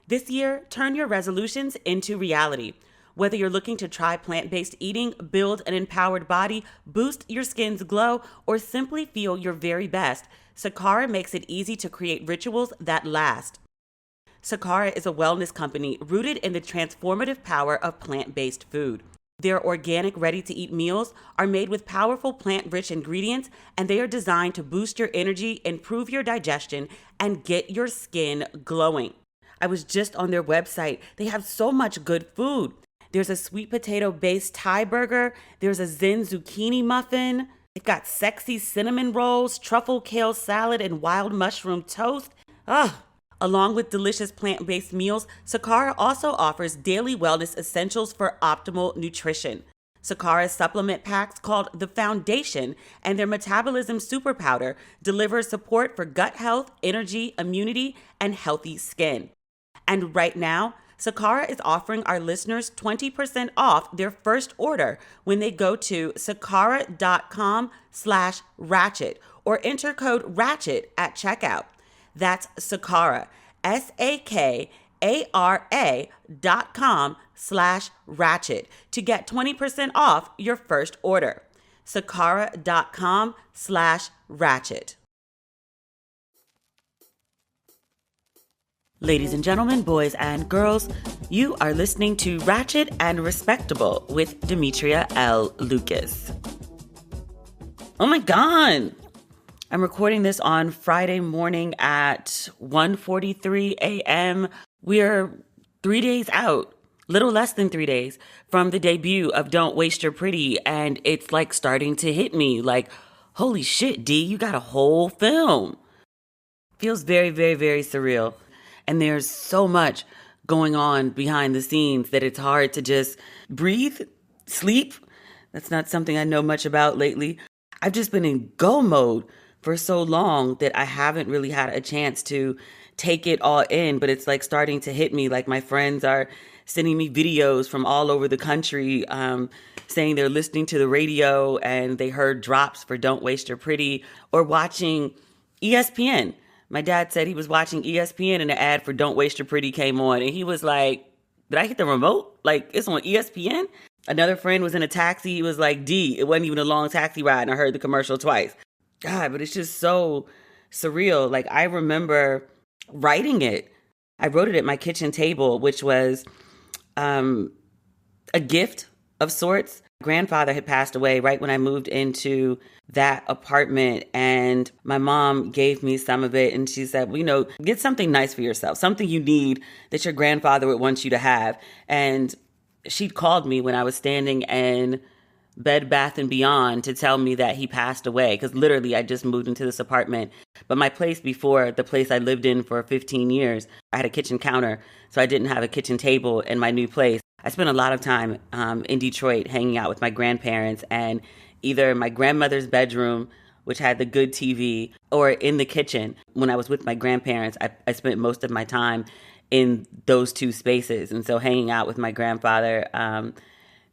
This year, turn your resolutions into reality. Whether you're looking to try plant-based eating, build an empowered body, boost your skin's glow, or simply feel your very best, Sakara makes it easy to create rituals that last. Sakara is a wellness company rooted in the transformative power of plant-based food. Their organic, ready-to-eat meals are made with powerful plant-rich ingredients, and they are designed to boost your energy, improve your digestion, and get your skin glowing. I was just on their website. They have so much good food. There's a sweet potato-based Thai burger. There's a Zen zucchini muffin. They've got sexy cinnamon rolls, truffle kale salad, and wild mushroom toast. Along with delicious plant-based meals, Sakara also offers daily wellness essentials for optimal nutrition. Sakara's supplement packs, called The Foundation, and their Metabolism Super Powder deliver support for gut health, energy, immunity, and healthy skin. And right now, Sakara is offering our listeners 20% off their first order when they go to sakara.com/ratchet or enter code RATCHET at checkout. That's Sakara, SAKARA.com/ratchet to get 20% off your first order. Sakara.com/ratchet. Ladies and gentlemen, boys and girls, you are listening to Ratchet and Respectable with Demetria L. Lucas. Oh my God! I'm recording this on Friday morning at 1:43 a.m. We're 3 days out, little less than 3 days, from the debut of Don't Waste Your Pretty, and it's like starting to hit me like, holy shit, D, you got a whole film. Feels very, very, very surreal. And there's so much going on behind the scenes that it's hard to just breathe, sleep. That's not something I know much about lately. I've just been in go mode for so long that I haven't really had a chance to take it all in, but it's like starting to hit me. Like my friends are sending me videos from all over the country saying they're listening to the radio and they heard drops for Don't Waste Your Pretty, or watching ESPN. My dad said he was watching ESPN and an ad for Don't Waste Your Pretty came on, and he was like, did I hit the remote? Like, it's on ESPN? Another friend was in a taxi. He was like, D, it wasn't even a long taxi ride, and I heard the commercial twice. God, but it's just so surreal. Like, I remember writing it. I wrote it at my kitchen table, which was a gift of sorts. Grandfather had passed away right when I moved into that apartment, and my mom gave me some of it, and she said, well, you know, get something nice for yourself, something you need that your grandfather would want you to have. And she'd called me when I was standing in Bed Bath & Beyond to tell me that he passed away, because literally I just moved into this apartment. But my place before, the place I lived in for 15 years, I had a kitchen counter, so I didn't have a kitchen table in my new place. I spent a lot of time in Detroit hanging out with my grandparents, and either my grandmother's bedroom, which had the good TV, or in the kitchen. When I was with my grandparents, I spent most of my time in those two spaces. And so hanging out with my grandfather,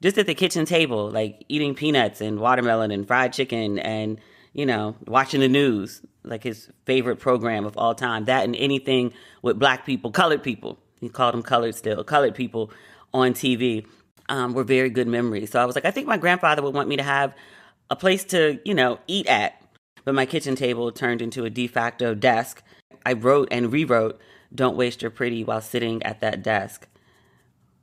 just at the kitchen table, like eating peanuts and watermelon and fried chicken and, you know, watching the news, like his favorite program of all time. That and anything with black people, colored people. He called them colored still, colored people on TV were very good memories. So I was like, I think my grandfather would want me to have a place to, you know, eat at. But my kitchen table turned into a de facto desk. I wrote and rewrote Don't Waste Your Pretty while sitting at that desk.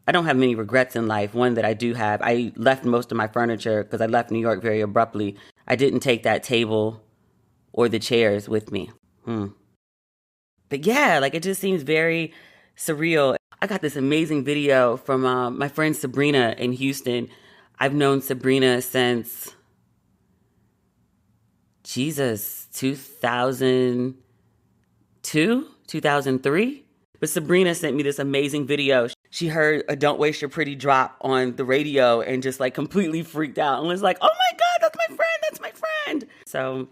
I don't have many regrets in life. One that I do have, I left most of my furniture because I left New York very abruptly. I didn't take that table or the chairs with me. But yeah, like it just seems very surreal. I got this amazing video from my friend Sabrina in Houston. I've known Sabrina since, 2002, 2003. But Sabrina sent me this amazing video. She heard a Don't Waste Your Pretty drop on the radio and just like completely freaked out and was like, oh my God, that's my friend, that's my friend. So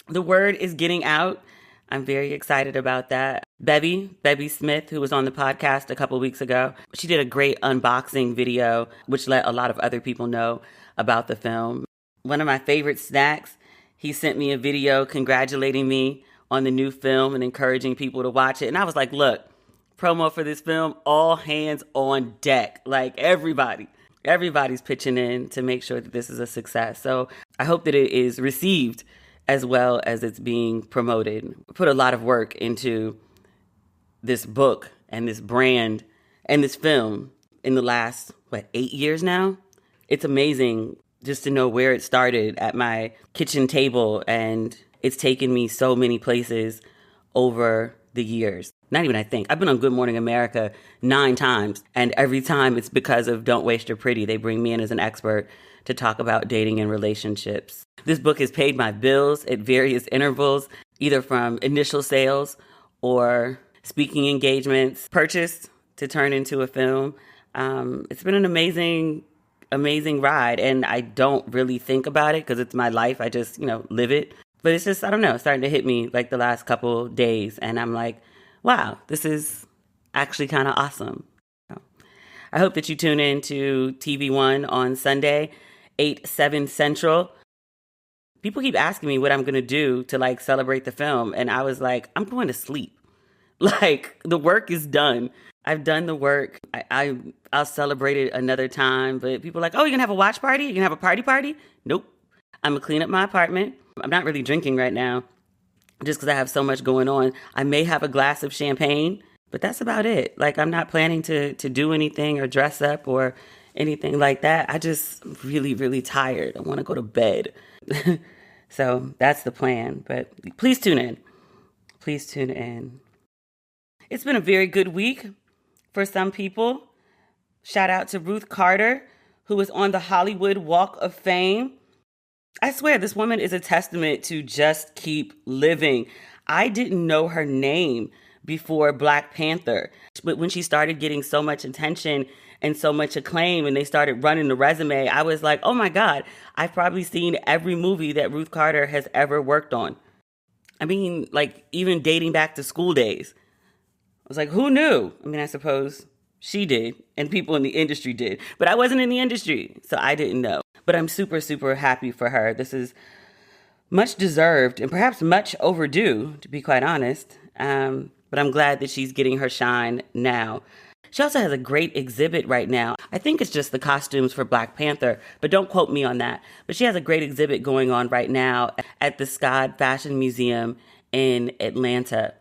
the word is getting out. I'm very excited about that. Bebby Smith, who was on the podcast a couple weeks ago, she did a great unboxing video, which let a lot of other people know about the film. One of my favorite snacks, he sent me a video congratulating me on the new film and encouraging people to watch it. And I was like, look, promo for this film, all hands on deck. Like everybody's pitching in to make sure that this is a success. So I hope that it is received as well as it's being promoted. Put a lot of work into this book and this brand and this film in the last, 8 years now? It's amazing just to know where it started at my kitchen table, and it's taken me so many places over the years. Not even I think. I've been on Good Morning America 9 times, and every time it's because of Don't Waste Your Pretty. They bring me in as an expert to talk about dating and relationships. This book has paid my bills at various intervals, either from initial sales or speaking engagements purchased to turn into a film. It's been an amazing ride, and I don't really think about it because it's my life. I just, live it. But it's just, I don't know, starting to hit me like the last couple days, and I'm like, wow, this is actually kind of awesome. I hope that you tune in to TV One on Sunday, 8/7 Central. People keep asking me what I'm going to do to celebrate the film, and I was like, I'm going to sleep. The work is done. I've done the work. I'll celebrate it another time. But people are like, oh, you're going to have a watch party? You're going to have a party? Nope. I'm going to clean up my apartment. I'm not really drinking right now just because I have so much going on. I may have a glass of champagne, but that's about it. I'm not planning to do anything or dress up or anything like that. I just really, really tired. I want to go to bed. So that's the plan. But please tune in. Please tune in. It's been a very good week for some people. Shout out to Ruth Carter, who is on the Hollywood Walk of Fame. I swear this woman is a testament to just keep living. I didn't know her name before Black Panther, but when she started getting so much attention and so much acclaim and they started running the resume, I was like, oh my God, I've probably seen every movie that Ruth Carter has ever worked on. I mean, even dating back to school days. I was like, who knew? I mean, I suppose she did and people in the industry did, but I wasn't in the industry, so I didn't know. But I'm super, super happy for her. This is much deserved and perhaps much overdue, to be quite honest. But I'm glad that she's getting her shine now. She also has a great exhibit right now. I think it's just the costumes for Black Panther, but don't quote me on that. But she has a great exhibit going on right now at the Scott Fashion Museum in Atlanta.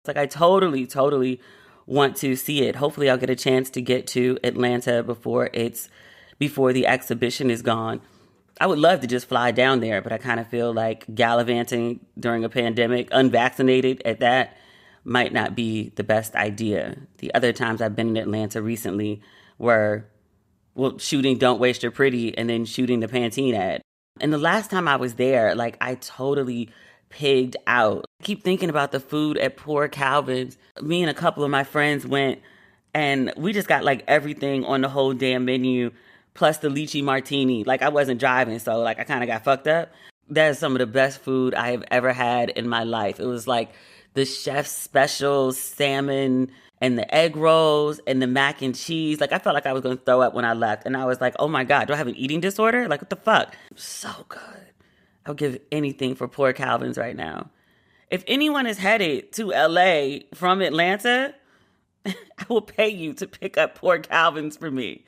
I totally want to see it. Hopefully I'll get a chance to get to Atlanta before the exhibition is gone. I would love to just fly down there, but I kind of feel like gallivanting during a pandemic, unvaccinated at that, might not be the best idea. The other times I've been in Atlanta recently were, shooting Don't Waste Your Pretty and then shooting the Pantene ad. And the last time I was there, I totally pigged out. I keep thinking about the food at Poor Calvin's. Me and a couple of my friends went and we just got everything on the whole damn menu, plus the lychee martini. I wasn't driving, so I kind of got fucked up. That is some of the best food I have ever had in my life. It was the chef's special salmon and the egg rolls and the mac and cheese. I felt like I was going to throw up when I left. And I was like, oh my God, do I have an eating disorder? What the fuck? So good. I would give anything for Poor Calvin's right now. If anyone is headed to LA from Atlanta, I will pay you to pick up Poor Calvin's for me.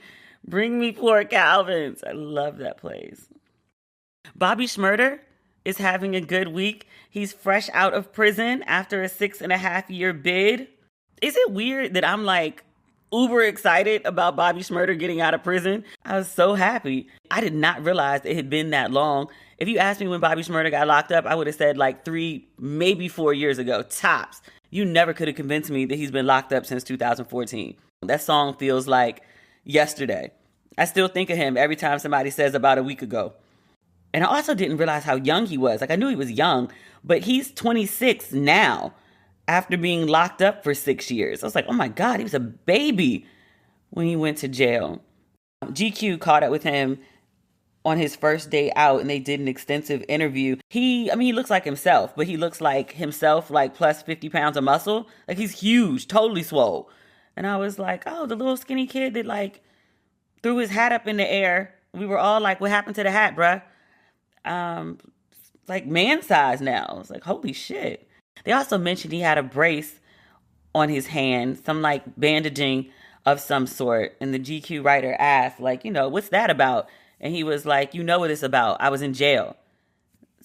Bring me Poor Calvin's. I love that place. Bobby Shmurda is having a good week. He's fresh out of prison after a 6.5-year bid. Is it weird that I'm uber excited about Bobby Shmurda getting out of prison? I was so happy. I did not realize it had been that long. If you asked me when Bobby Shmurda got locked up, I would have said 3, maybe 4 years ago, tops. You never could have convinced me that he's been locked up since 2014. That song feels like yesterday. I still think of him every time somebody says about a week ago. And I also didn't realize how young he was. I knew he was young, but he's 26 now after being locked up for 6 years. I was like, oh my God, he was a baby when he went to jail. GQ caught up with him on his first day out and they did an extensive interview. He looks like himself, but he looks like himself, plus 50 pounds of muscle. He's huge, totally swole. And I was like, oh, the little skinny kid that threw his hat up in the air. We were all like, what happened to the hat, bruh? Man size now. I was like, holy shit. They also mentioned he had a brace on his hand, some like bandaging of some sort. And the GQ writer asked, like, what's that about? And he was like, you know what it's about. I was in jail.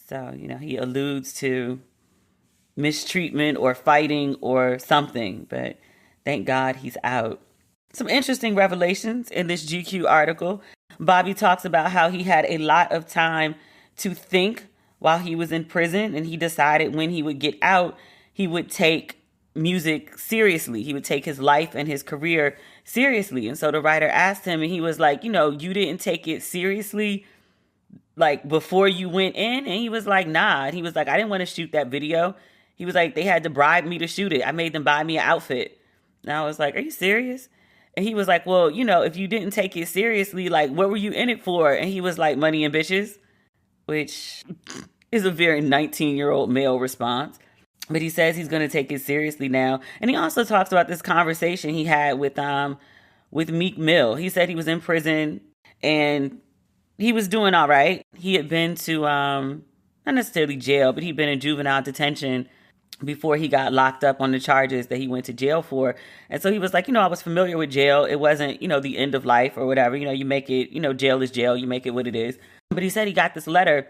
So, he alludes to mistreatment or fighting or something, but thank God he's out. Some interesting revelations in this GQ article. Bobby talks about how he had a lot of time to think while he was in prison, and he decided when he would get out, he would take music seriously. He would take his life and his career seriously. And so the writer asked him, and he was like, you didn't take it seriously like before you went in? And he was like, nah. And he was like, I didn't want to shoot that video. He was like, they had to bribe me to shoot it. I made them buy me an outfit. And I was like, are you serious? And he was like, well, if you didn't take it seriously, like, what were you in it for? And he was like, money and bitches, which is a very 19-year-old male response. But he says he's going to take it seriously now. And he also talks about this conversation he had with Meek Mill. He said he was in prison and he was doing all right. He had been to, not necessarily jail, but he'd been in juvenile detention before he got locked up on the charges that he went to jail for. And so he was like, I was familiar with jail. It wasn't, the end of life or whatever. You make it, jail is jail. You make it what it is. But he said he got this letter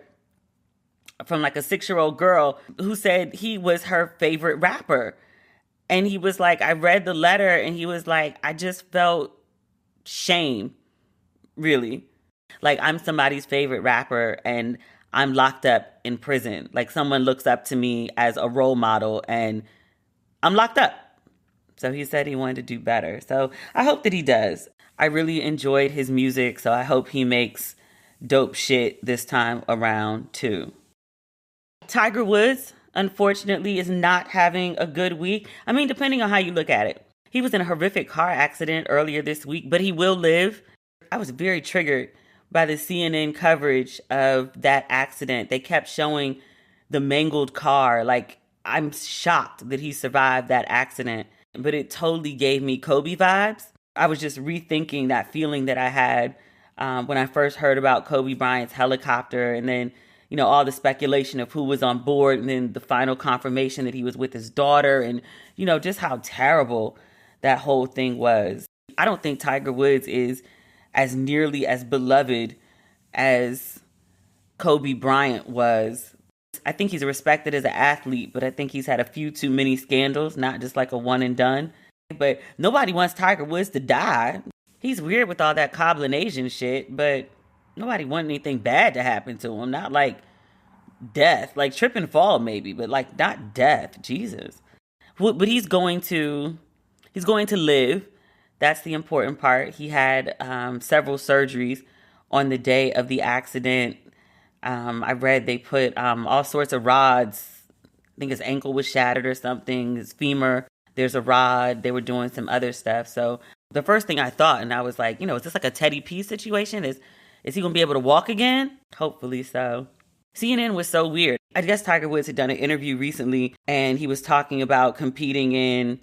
from like a 6-year-old girl who said he was her favorite rapper. And he was like, I read the letter and he was like, I just felt shame, really. Like, I'm somebody's favorite rapper and I'm locked up in prison. Like, someone looks up to me as a role model and I'm locked up. So he said he wanted to do better. So I hope that he does. I really enjoyed his music, so I hope he makes dope shit this time around too. Tiger Woods, unfortunately, is not having a good week. I mean, depending on how you look at it. He was in a horrific car accident earlier this week, but he will live. I was very triggered by the CNN coverage of that accident. They kept showing the mangled car. Like, I'm shocked that he survived that accident, but it totally gave me Kobe vibes. I was just rethinking that feeling that I had when I first heard about Kobe Bryant's helicopter, and then, all the speculation of who was on board, and then the final confirmation that he was with his daughter, and, just how terrible that whole thing was. I don't think Tiger Woods is as nearly as beloved as Kobe Bryant was. I think he's respected as an athlete, but I think he's had a few too many scandals, not just like a one and done. But nobody wants Tiger Woods to die. He's weird with all that cobbling Asian shit, but nobody wants anything bad to happen to him. Not like death, like trip and fall maybe, but like not death. Jesus. But he's going to live. That's the important part. He had several surgeries on the day of the accident. I read they put all sorts of rods. I think his ankle was shattered or something. His femur, there's a rod. They were doing some other stuff. So the first thing I thought, and I was like, is this like a Teddy P situation? Is he going to be able to walk again? Hopefully so. CNN was so weird. I guess Tiger Woods had done an interview recently, and he was talking about competing in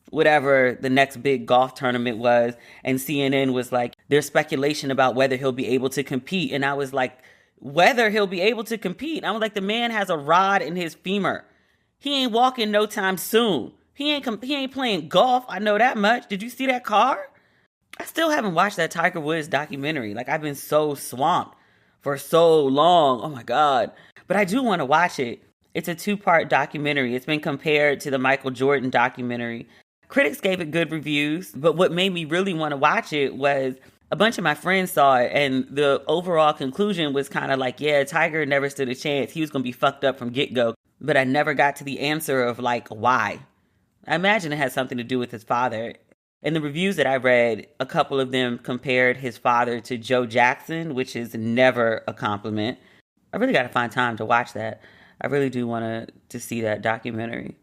whatever the next big golf tournament was. And CNN was like, there's speculation about whether he'll be able to compete. And I was like, whether he'll be able to compete? I was like, the man has a rod in his femur. He ain't walking no time soon. He ain't playing golf. I know that much. Did you see that car? I still haven't watched that Tiger Woods documentary. Like, I've been so swamped for so long. Oh my God. But I do want to watch it. It's a 2-part documentary. It's been compared to the Michael Jordan documentary. Critics gave it good reviews, but what made me really want to watch it was a bunch of my friends saw it, and the overall conclusion was kind of like, yeah, Tiger never stood a chance. He was going to be fucked up from get-go. But I never got to the answer of like, why? I imagine it has something to do with his father. In the reviews that I read, a couple of them compared his father to Joe Jackson, which is never a compliment. I really got to find time to watch that. I really do want to see that documentary.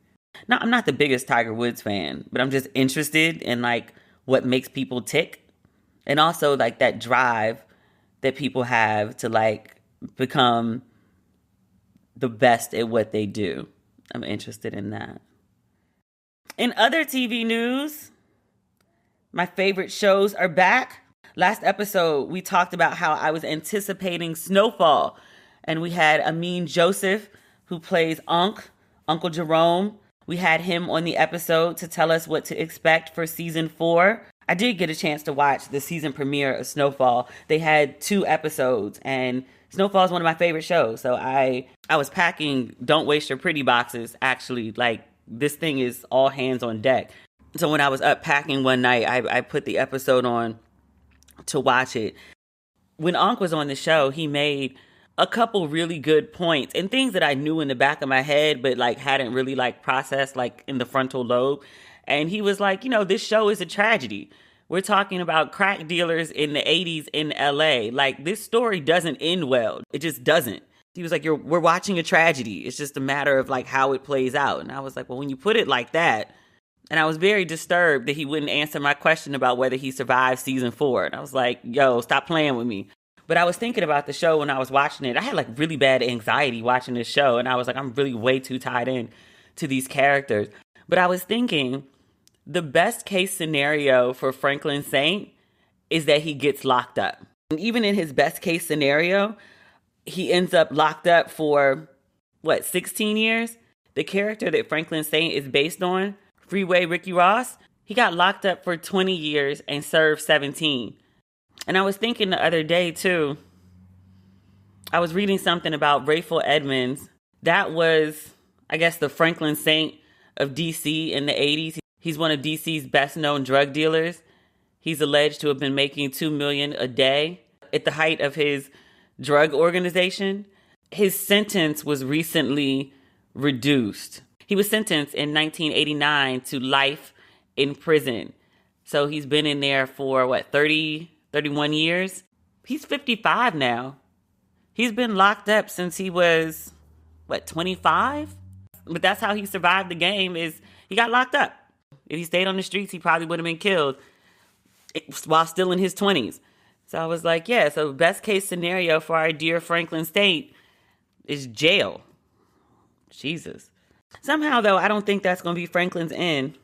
Now, I'm not the biggest Tiger Woods fan, but I'm just interested in like what makes people tick. And also like that drive that people have to like become the best at what they do. I'm interested in that. In other TV news, my favorite shows are back. Last episode, we talked about how I was anticipating Snowfall. And we had Amin Joseph, who plays Uncle Jerome, We had him on the episode to tell us what to expect for season 4. I did get a chance to watch the season premiere of Snowfall. They had 2 episodes, and Snowfall is one of my favorite shows. So I was packing Don't Waste Your Pretty boxes, actually. Like, this thing is all hands on deck. So when I was up packing one night, I put the episode on to watch it. When Ankh was on the show, he made a couple really good points and things that I knew in the back of my head, but like hadn't really like processed like in the frontal lobe. And he was like, this show is a tragedy. We're talking about crack dealers in the 80s in LA. Like, this story doesn't end well. It just doesn't. He was like, we're watching a tragedy. It's just a matter of like how it plays out. And I was like, well, when you put it like that, and I was very disturbed that he wouldn't answer my question about whether he survived season 4. And I was like, yo, stop playing with me. But I was thinking about the show when I was watching it. I had like really bad anxiety watching this show. And I was like, I'm really way too tied in to these characters. But I was thinking the best case scenario for Franklin Saint is that he gets locked up. And even in his best case scenario, he ends up locked up for, 16 years? The character that Franklin Saint is based on, Freeway Ricky Ross, he got locked up for 20 years and served 17. And I was thinking the other day, too, I was reading something about Rayful Edmonds. That was, I guess, the Franklin Saint of D.C. in the 80s. He's one of D.C.'s best-known drug dealers. He's alleged to have been making $2 million a day at the height of his drug organization. His sentence was recently reduced. He was sentenced in 1989 to life in prison. So he's been in there for, 31 years? He's 55 now. He's been locked up since he was, 25? But that's how he survived the game, is he got locked up. If he stayed on the streets, he probably would have been killed while still in his 20s. So I was like, yeah, so best case scenario for our dear Franklin State is jail. Jesus. Somehow, though, I don't think that's going to be Franklin's end.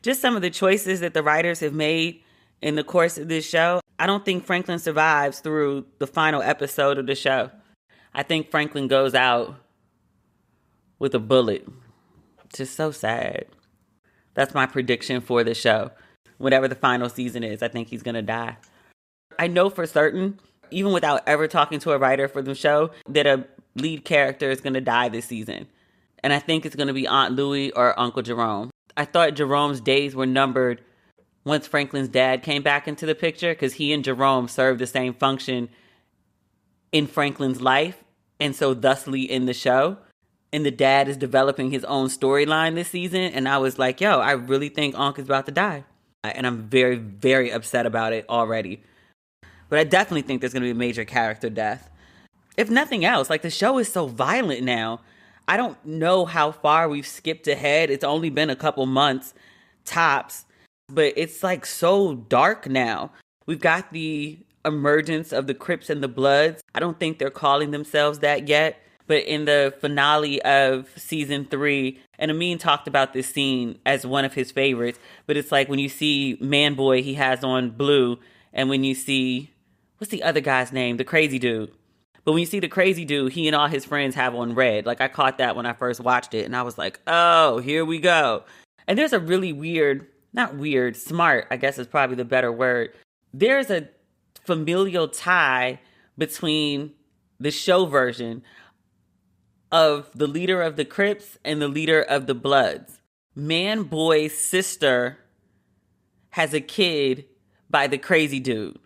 Just some of the choices that the writers have made in the course of this show, I don't think Franklin survives through the final episode of the show. I think Franklin goes out with a bullet. Just so sad. That's my prediction for the show. Whatever the final season is, I think he's going to die. I know for certain, even without ever talking to a writer for the show, that a lead character is going to die this season. And I think it's going to be Aunt Louie or Uncle Jerome. I thought Jerome's days were numbered once Franklin's dad came back into the picture, because he and Jerome served the same function in Franklin's life, and so thusly in the show. And the dad is developing his own storyline this season, and I was like, yo, I really think Unc is about to die. And I'm very, very upset about it already. But I definitely think there's going to be a major character death. If nothing else, like, the show is so violent now. I don't know how far we've skipped ahead. It's only been a couple months, tops. But it's like so dark now. We've got the emergence of the Crips and the Bloods. I don't think they're calling themselves that yet. But in the finale of season 3, and Amin talked about this scene as one of his favorites, but it's like when you see Man Boy, he has on blue, and when you see, what's the other guy's name? The crazy dude. But when you see the crazy dude, he and all his friends have on red. Like, I caught that when I first watched it, and I was like, oh, here we go. And there's a really weird, not weird, smart, I guess is probably the better word. There's a familial tie between the show version of the leader of the Crips and the leader of the Bloods. Man Boy's sister has a kid by the crazy dude.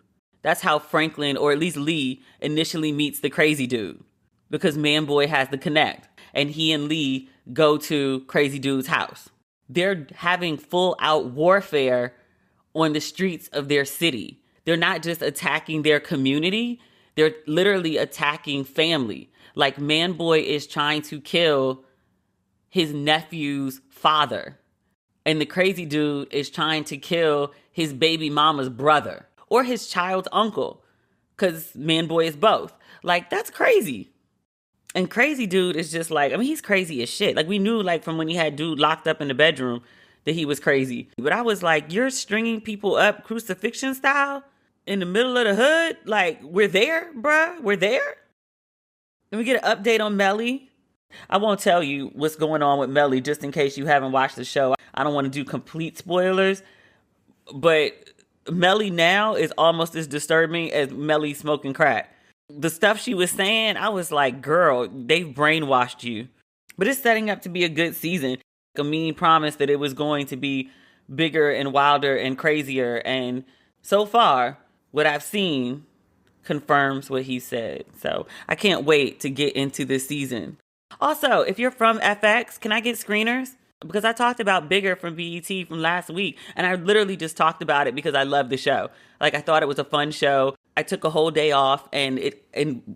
That's how Franklin, or at least Lee, initially meets the crazy dude. Because Man Boy has the connect. And he and Lee go to crazy dude's house. They're having full out warfare on the streets of their city. They're not just attacking their community. They're literally attacking family. Like, Man Boy is trying to kill his nephew's father. And the crazy dude is trying to kill his baby mama's brother. Or his child's uncle. Because Man Boy is both. Like, that's crazy. And crazy dude is just like, I mean, he's crazy as shit. Like, we knew, like, from when he had dude locked up in the bedroom that he was crazy. But I was like, you're stringing people up crucifixion style in the middle of the hood? Like, we're there, bruh? We're there? And we get an update on Melly. I won't tell you what's going on with Melly just in case you haven't watched the show. I don't want to do complete spoilers, but Melly now is almost as disturbing as Melly smoking crack. The stuff she was saying, I was like, girl, they've brainwashed you. But it's setting up to be a good season. Amin promised that it was going to be bigger and wilder and crazier. And so far, what I've seen confirms what he said. So I can't wait to get into this season. Also, if you're from FX, can I get screeners? Because I talked about Bigger from BET from last week, and I literally just talked about it because I love the show. Like, I thought it was a fun show. I took a whole day off, and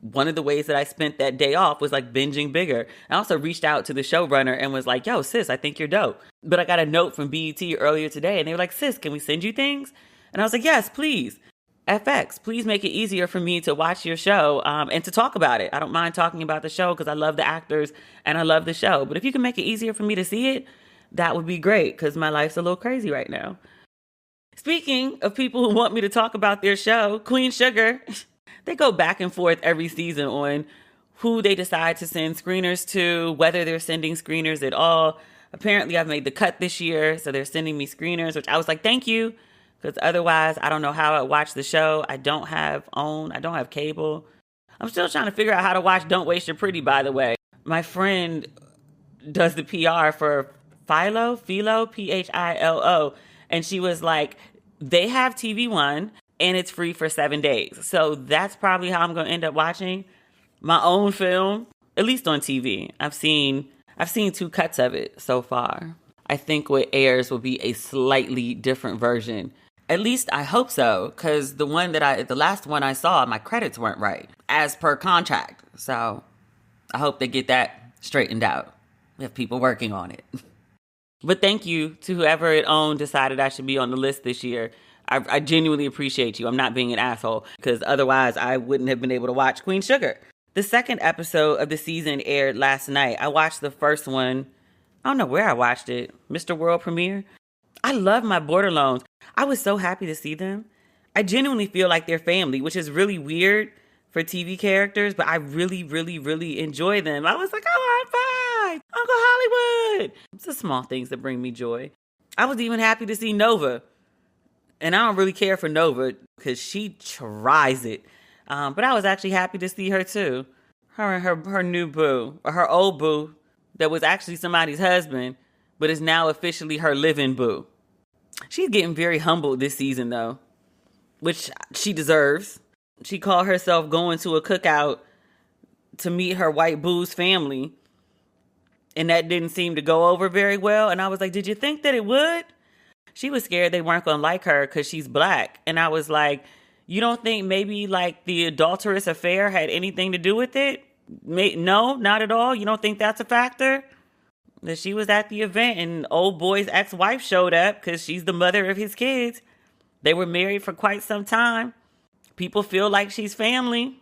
one of the ways that I spent that day off was like binging Bigger. I also reached out to the showrunner and was like, yo, sis, I think you're dope. But I got a note from BET earlier today, and they were like, sis, can we send you things? And I was like, yes, please. FX, please make it easier for me to watch your show and to talk about it. I don't mind talking about the show because I love the actors and I love the show. But if you can make it easier for me to see it, that would be great because my life's a little crazy right now. Speaking of people who want me to talk about their show, Queen Sugar, they go back and forth every season on who they decide to send screeners to, whether they're sending screeners at all. Apparently, I've made the cut this year, so they're sending me screeners, which I was like, thank you. Because otherwise, I don't know how I watch the show. I don't have cable. I'm still trying to figure out how to watch Don't Waste Your Pretty, by the way. My friend does the PR for Philo, Philo, and she was like, they have TV One, and it's free for 7 days. So that's probably how I'm going to end up watching my own film, at least on TV. I've seen 2 cuts of it so far. I think what airs will be a slightly different version. At least I hope so, because the last one I saw, my credits weren't right, as per contract. So I hope they get that straightened out. We have people working on it. But thank you to whoever it owned decided I should be on the list this year. I genuinely appreciate you. I'm not being an asshole, because otherwise I wouldn't have been able to watch Queen Sugar. The second episode of the season aired last night. I watched the first one. I don't know where I watched it. Mr. World Premiere. I love my Borderlones. I was so happy to see them. I genuinely feel like they're family, which is really weird for TV characters, but I really, really, really enjoy them. I was like, oh, high five, Uncle Hollywood. It's the small things that bring me joy. I was even happy to see Nova. And I don't really care for Nova because she tries it. But I was actually happy to see her too. Her and her new boo, or her old boo, that was actually somebody's husband, but is now officially her living boo. She's getting very humbled this season, though, which she deserves. She called herself going to a cookout to meet her white boo's family, and that didn't seem to go over very well. And I was like, did you think that it would? She was scared they weren't going to like her because she's black. And I was like, you don't think maybe like the adulterous affair had anything to do with it? No, not at all. You don't think that's a factor? That she was at the event and old boy's ex-wife showed up because she's the mother of his kids. They were married for quite some time. People feel like she's family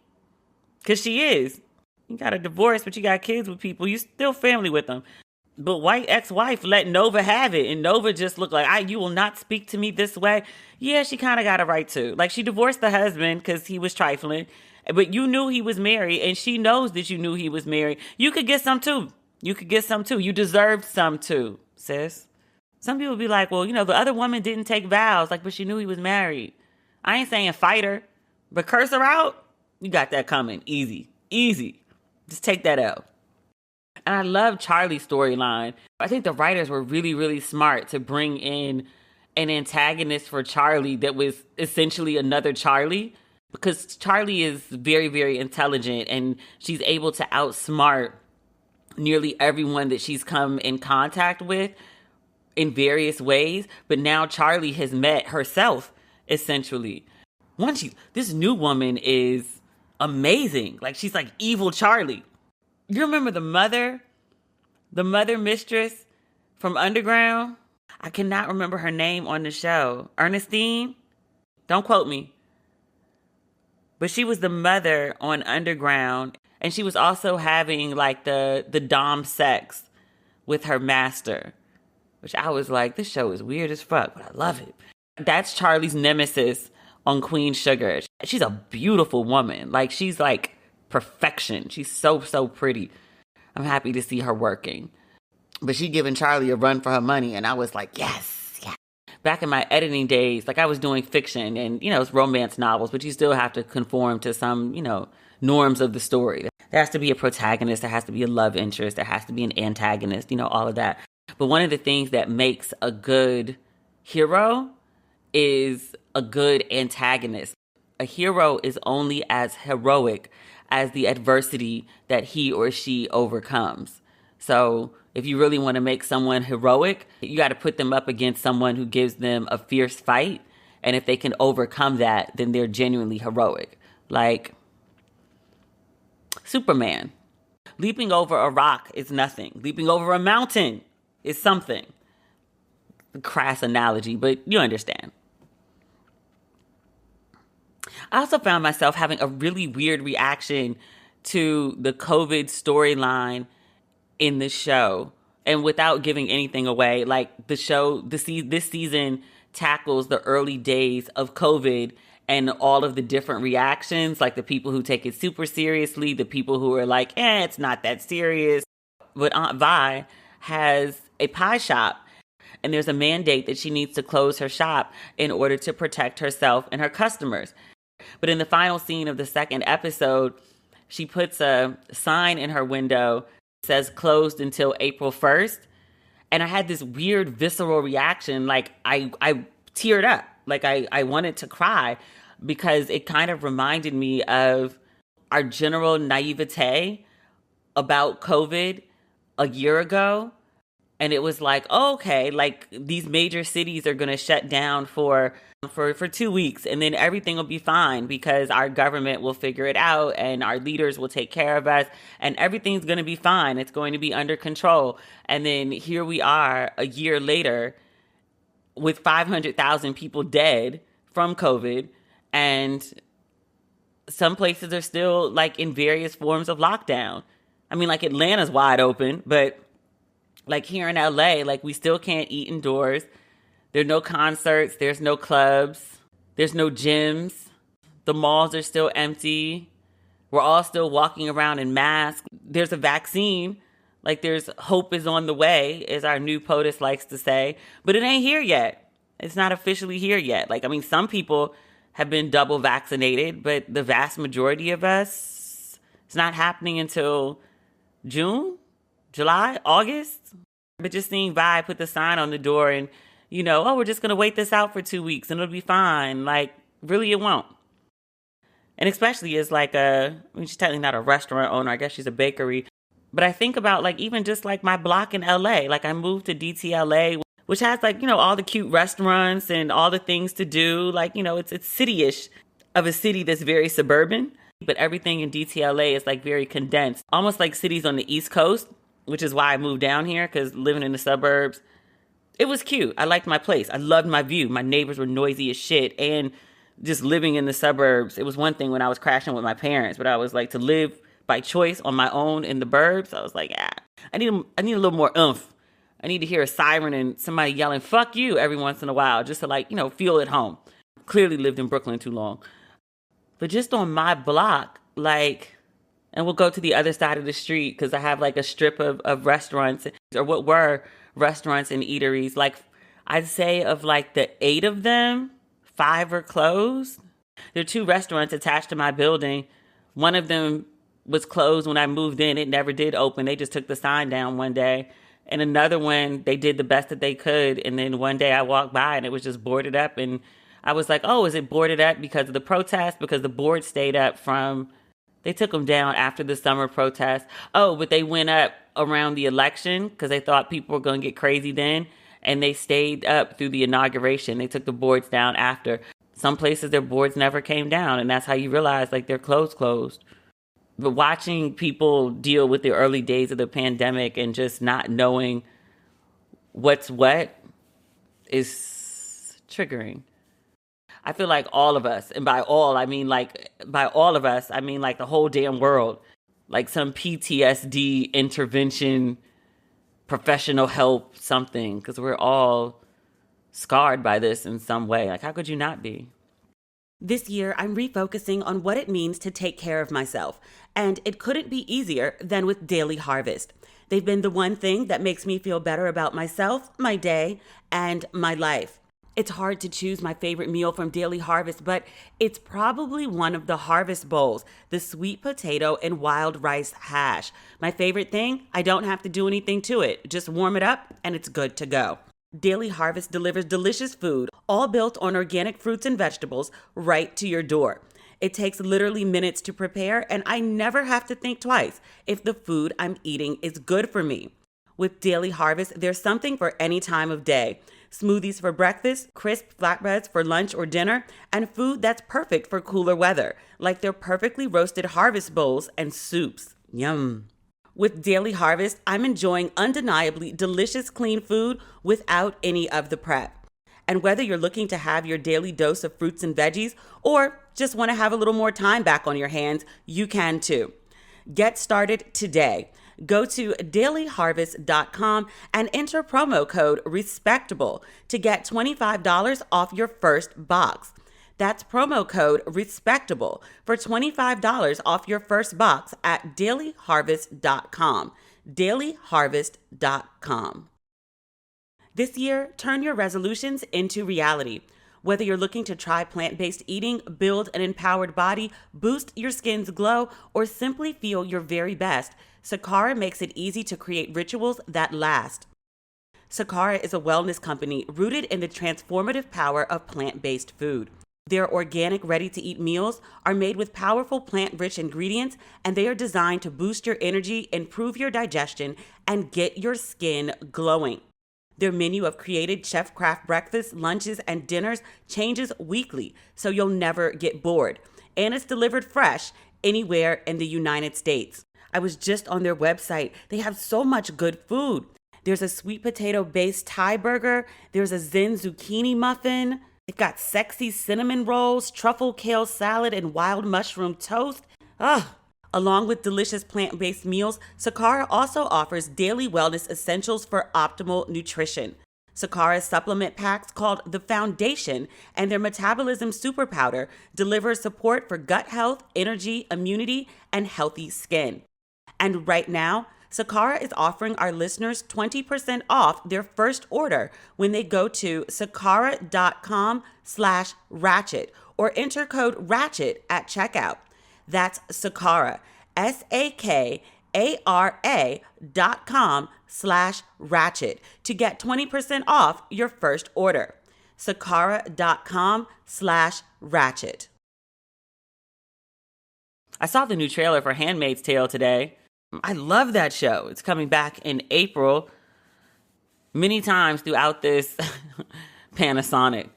because she is. You got a divorce, but you got kids with people. You still family with them. But white ex-wife let Nova have it. And Nova just looked like, you will not speak to me this way. Yeah, she kind of got a right to. Like, she divorced the husband because he was trifling. But you knew he was married, and she knows that you knew he was married. You could get some too. You could get some too. You deserved some too, sis. Some people be like, well, the other woman didn't take vows, but she knew he was married. I ain't saying fight her, but curse her out? You got that coming. Easy. Easy. Just take that out. And I love Charlie's storyline. I think the writers were really, really smart to bring in an antagonist for Charlie that was essentially another Charlie, because Charlie is very, very intelligent and she's able to outsmart nearly everyone that she's come in contact with in various ways. But now Charlie has met herself, essentially. This new woman is amazing. She's like evil Charlie. You remember the mother mistress from Underground? I cannot remember her name on the show. Ernestine? Don't quote me. But she was the mother on Underground, and she was also having the dom sex with her master, which I was like, this show is weird as fuck, but I love it. That's Charlie's nemesis on Queen Sugar. She's a beautiful woman. She's perfection. She's so, so pretty. I'm happy to see her working. But she giving Charlie a run for her money, and I was like, yes, yes. Back in my editing days, like I was doing fiction and, it's romance novels, but you still have to conform to some, norms of the story. There has to be a protagonist, there has to be a love interest, there has to be an antagonist, all of that. But one of the things that makes a good hero is a good antagonist. A hero is only as heroic as the adversity that he or she overcomes. So if you really want to make someone heroic, you got to put them up against someone who gives them a fierce fight. And if they can overcome that, then they're genuinely heroic. Like Superman. Leaping over a rock is nothing. Leaping over a mountain is something. A crass analogy, but you understand. I also found myself having a really weird reaction to the COVID storyline in the show. And without giving anything away, like the show, this season tackles the early days of COVID and all of the different reactions, like the people who take it super seriously, the people who are like, it's not that serious. But Aunt Vi has a pie shop, and there's a mandate that she needs to close her shop in order to protect herself and her customers. But in the final scene of the second episode, she puts a sign in her window that says closed until April 1st. And I had this weird visceral reaction. Like I teared up. Like I wanted to cry because it kind of reminded me of our general naivete about COVID a year ago. And it was like, okay, like these major cities are going to shut down for 2 weeks, and then everything will be fine because our government will figure it out and our leaders will take care of us and everything's going to be fine. It's going to be under control. And then here we are a year later with 500,000 people dead from COVID, and some places are still like in various forms of lockdown. I mean, like Atlanta's wide open, but like here in LA, like we still can't eat indoors. There are no concerts. There's no clubs. There's no gyms. The malls are still empty. We're all still walking around in masks. There's a vaccine. Like there's hope is on the way, as our new POTUS likes to say. But it ain't here yet. It's not officially here yet. Like, I mean, some people have been double vaccinated, but the vast majority of us, it's not happening until June, July, August. But just seeing Vi put the sign on the door and, we're just going to wait this out for 2 weeks and it'll be fine. Like, really, it won't. And especially as like she's technically not a restaurant owner. I guess she's a bakery. But I think about like even just like my block in LA. Like I moved to DTLA, which has like, all the cute restaurants and all the things to do. Like, it's city-ish of a city that's very suburban. But everything in DTLA is like very condensed. Almost like cities on the East Coast, which is why I moved down here, because living in the suburbs, it was cute. I liked my place. I loved my view. My neighbors were noisy as shit. And just living in the suburbs, it was one thing when I was crashing with my parents, but I was like, to live by choice on my own in the burbs, I was like, I need a little more oomph. I need to hear a siren and somebody yelling, fuck you, every once in a while, just to like, feel at home. Clearly lived in Brooklyn too long. But just on my block, like, and we'll go to the other side of the street because I have like a strip of restaurants, or what were restaurants and eateries. Like I'd say of like the 8 of them, 5 are closed. There are 2 restaurants attached to my building. One of them was closed when I moved in. It never did open. They just took the sign down one day. And another one, they did the best that they could. And then one day I walked by and it was just boarded up. And I was like, oh, is it boarded up because of the protest? Because the board stayed up they took them down after the summer protest. Oh, but they went up around the election because they thought people were going to get crazy then. And they stayed up through the inauguration. They took the boards down after. Some places, their boards never came down. And that's how you realize like they're closed. But watching people deal with the early days of the pandemic and just not knowing what's what is triggering. I feel like all of us, and by all of us, I mean like the whole damn world, like some PTSD intervention, professional help, something, because we're all scarred by this in some way. Like, how could you not be? This year, I'm refocusing on what it means to take care of myself, and it couldn't be easier than with Daily Harvest. They've been the one thing that makes me feel better about myself, my day, and my life. It's hard to choose my favorite meal from Daily Harvest, but it's probably one of the Harvest Bowls, the sweet potato and wild rice hash. My favorite thing, I don't have to do anything to it. Just warm it up and it's good to go. Daily Harvest delivers delicious food, all built on organic fruits and vegetables, right to your door. It takes literally minutes to prepare, and I never have to think twice if the food I'm eating is good for me. With Daily Harvest, there's something for any time of day. Smoothies for breakfast, crisp flatbreads for lunch or dinner, and food that's perfect for cooler weather, like their perfectly roasted harvest bowls and soups. Yum. With Daily Harvest, I'm enjoying undeniably delicious clean food without any of the prep. And whether you're looking to have your daily dose of fruits and veggies or just want to have a little more time back on your hands, you can too. Get started today. Go to dailyharvest.com and enter promo code RESPECTABLE to get $25 off your first box. That's promo code RESPECTABLE for $25 off your first box at dailyharvest.com. dailyharvest.com. This year, turn your resolutions into reality. Whether you're looking to try plant-based eating, build an empowered body, boost your skin's glow, or simply feel your very best, Sakara makes it easy to create rituals that last. Sakara is a wellness company rooted in the transformative power of plant-based food. Their organic, ready-to-eat meals are made with powerful plant-rich ingredients, and they are designed to boost your energy, improve your digestion, and get your skin glowing. Their menu of created chef-craft breakfasts, lunches, and dinners changes weekly, so you'll never get bored. And it's delivered fresh anywhere in the United States. I was just on their website. They have so much good food. There's a sweet potato-based Thai burger. There's a Zen zucchini muffin. They've got sexy cinnamon rolls, truffle kale salad, and wild mushroom toast. Along with delicious plant-based meals, Sakara also offers daily wellness essentials for optimal nutrition. Sakara's supplement packs called The Foundation and their Metabolism Super Powder deliver support for gut health, energy, immunity, and healthy skin. And right now, Sakara is offering our listeners 20% off their first order when they go to sakara.com/ratchet or enter code RATCHET at checkout. That's Sakara, SAKARA.com/ratchet to get 20% off your first order. Sakara.com/ratchet. I saw the new trailer for Handmaid's Tale today. I love that show. It's coming back in April. Many times throughout this Panasonic,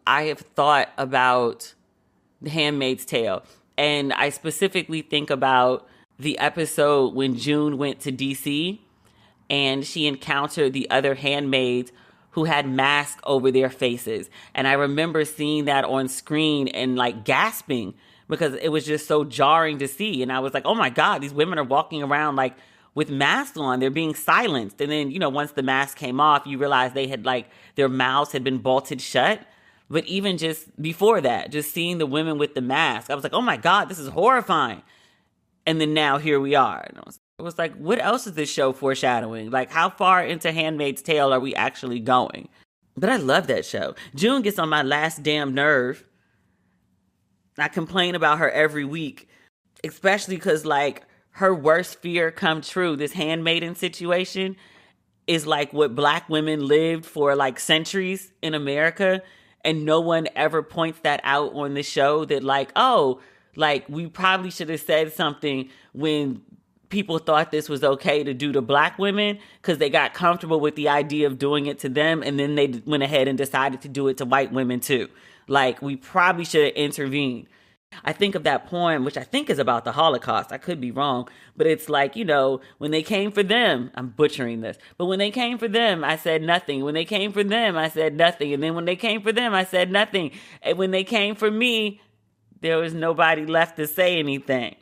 I have thought about The Handmaid's Tale. And I specifically think about the episode when June went to DC and she encountered the other handmaids who had masks over their faces. And I remember seeing that on screen and like gasping because it was just so jarring to see. And I was like, oh my God, these women are walking around like with masks on. They're being silenced. And then, once the mask came off, you realize they had their mouths had been bolted shut. But even just before that, just seeing the women with the mask, I was like, oh my God, this is horrifying. And then now here we are. And it was like, what else is this show foreshadowing? Like, how far into Handmaid's Tale are we actually going? But I love that show. June gets on my last damn nerve. I complain about her every week, especially because her worst fear come true. This handmaiden situation is like what Black women lived for centuries in America. And no one ever points that out on the show that we probably should have said something when people thought this was okay to do to Black women because they got comfortable with the idea of doing it to them. And then they went ahead and decided to do it to white women too. We probably should have intervened. I think of that poem, which I think is about the Holocaust. I could be wrong, but it's when they came for them, I'm butchering this, but when they came for them, I said nothing. When they came for them, I said nothing. And then when they came for them, I said nothing. And when they came for me, there was nobody left to say anything.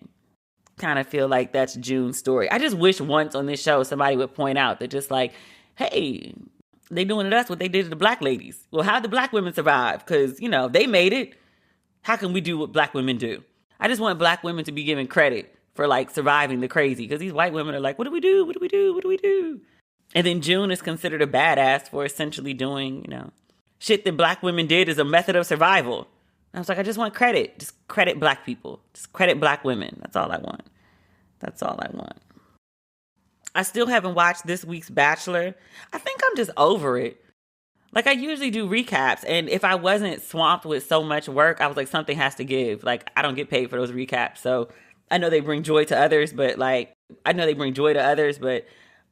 Kind of feel like that's June's story. I just wish once on this show, somebody would point out that just hey, They doing to us what they did to the black ladies. Well, how'd the black women survive? Because, they made it. How can we do what black women do? I just want black women to be given credit for like surviving the crazy. Because these white women are like, what do we do? What do we do? What do we do? And then June is considered a badass for essentially doing, shit that black women did as a method of survival. I was like, I just want credit. Just credit black people. Just credit black women. That's all I want. That's all I want. I still haven't watched this week's Bachelor. I think I'm just over it. Like, I usually do recaps, and if I wasn't swamped with so much work, I was like, something has to give. Like, I don't get paid for those recaps, so I know they bring joy to others, but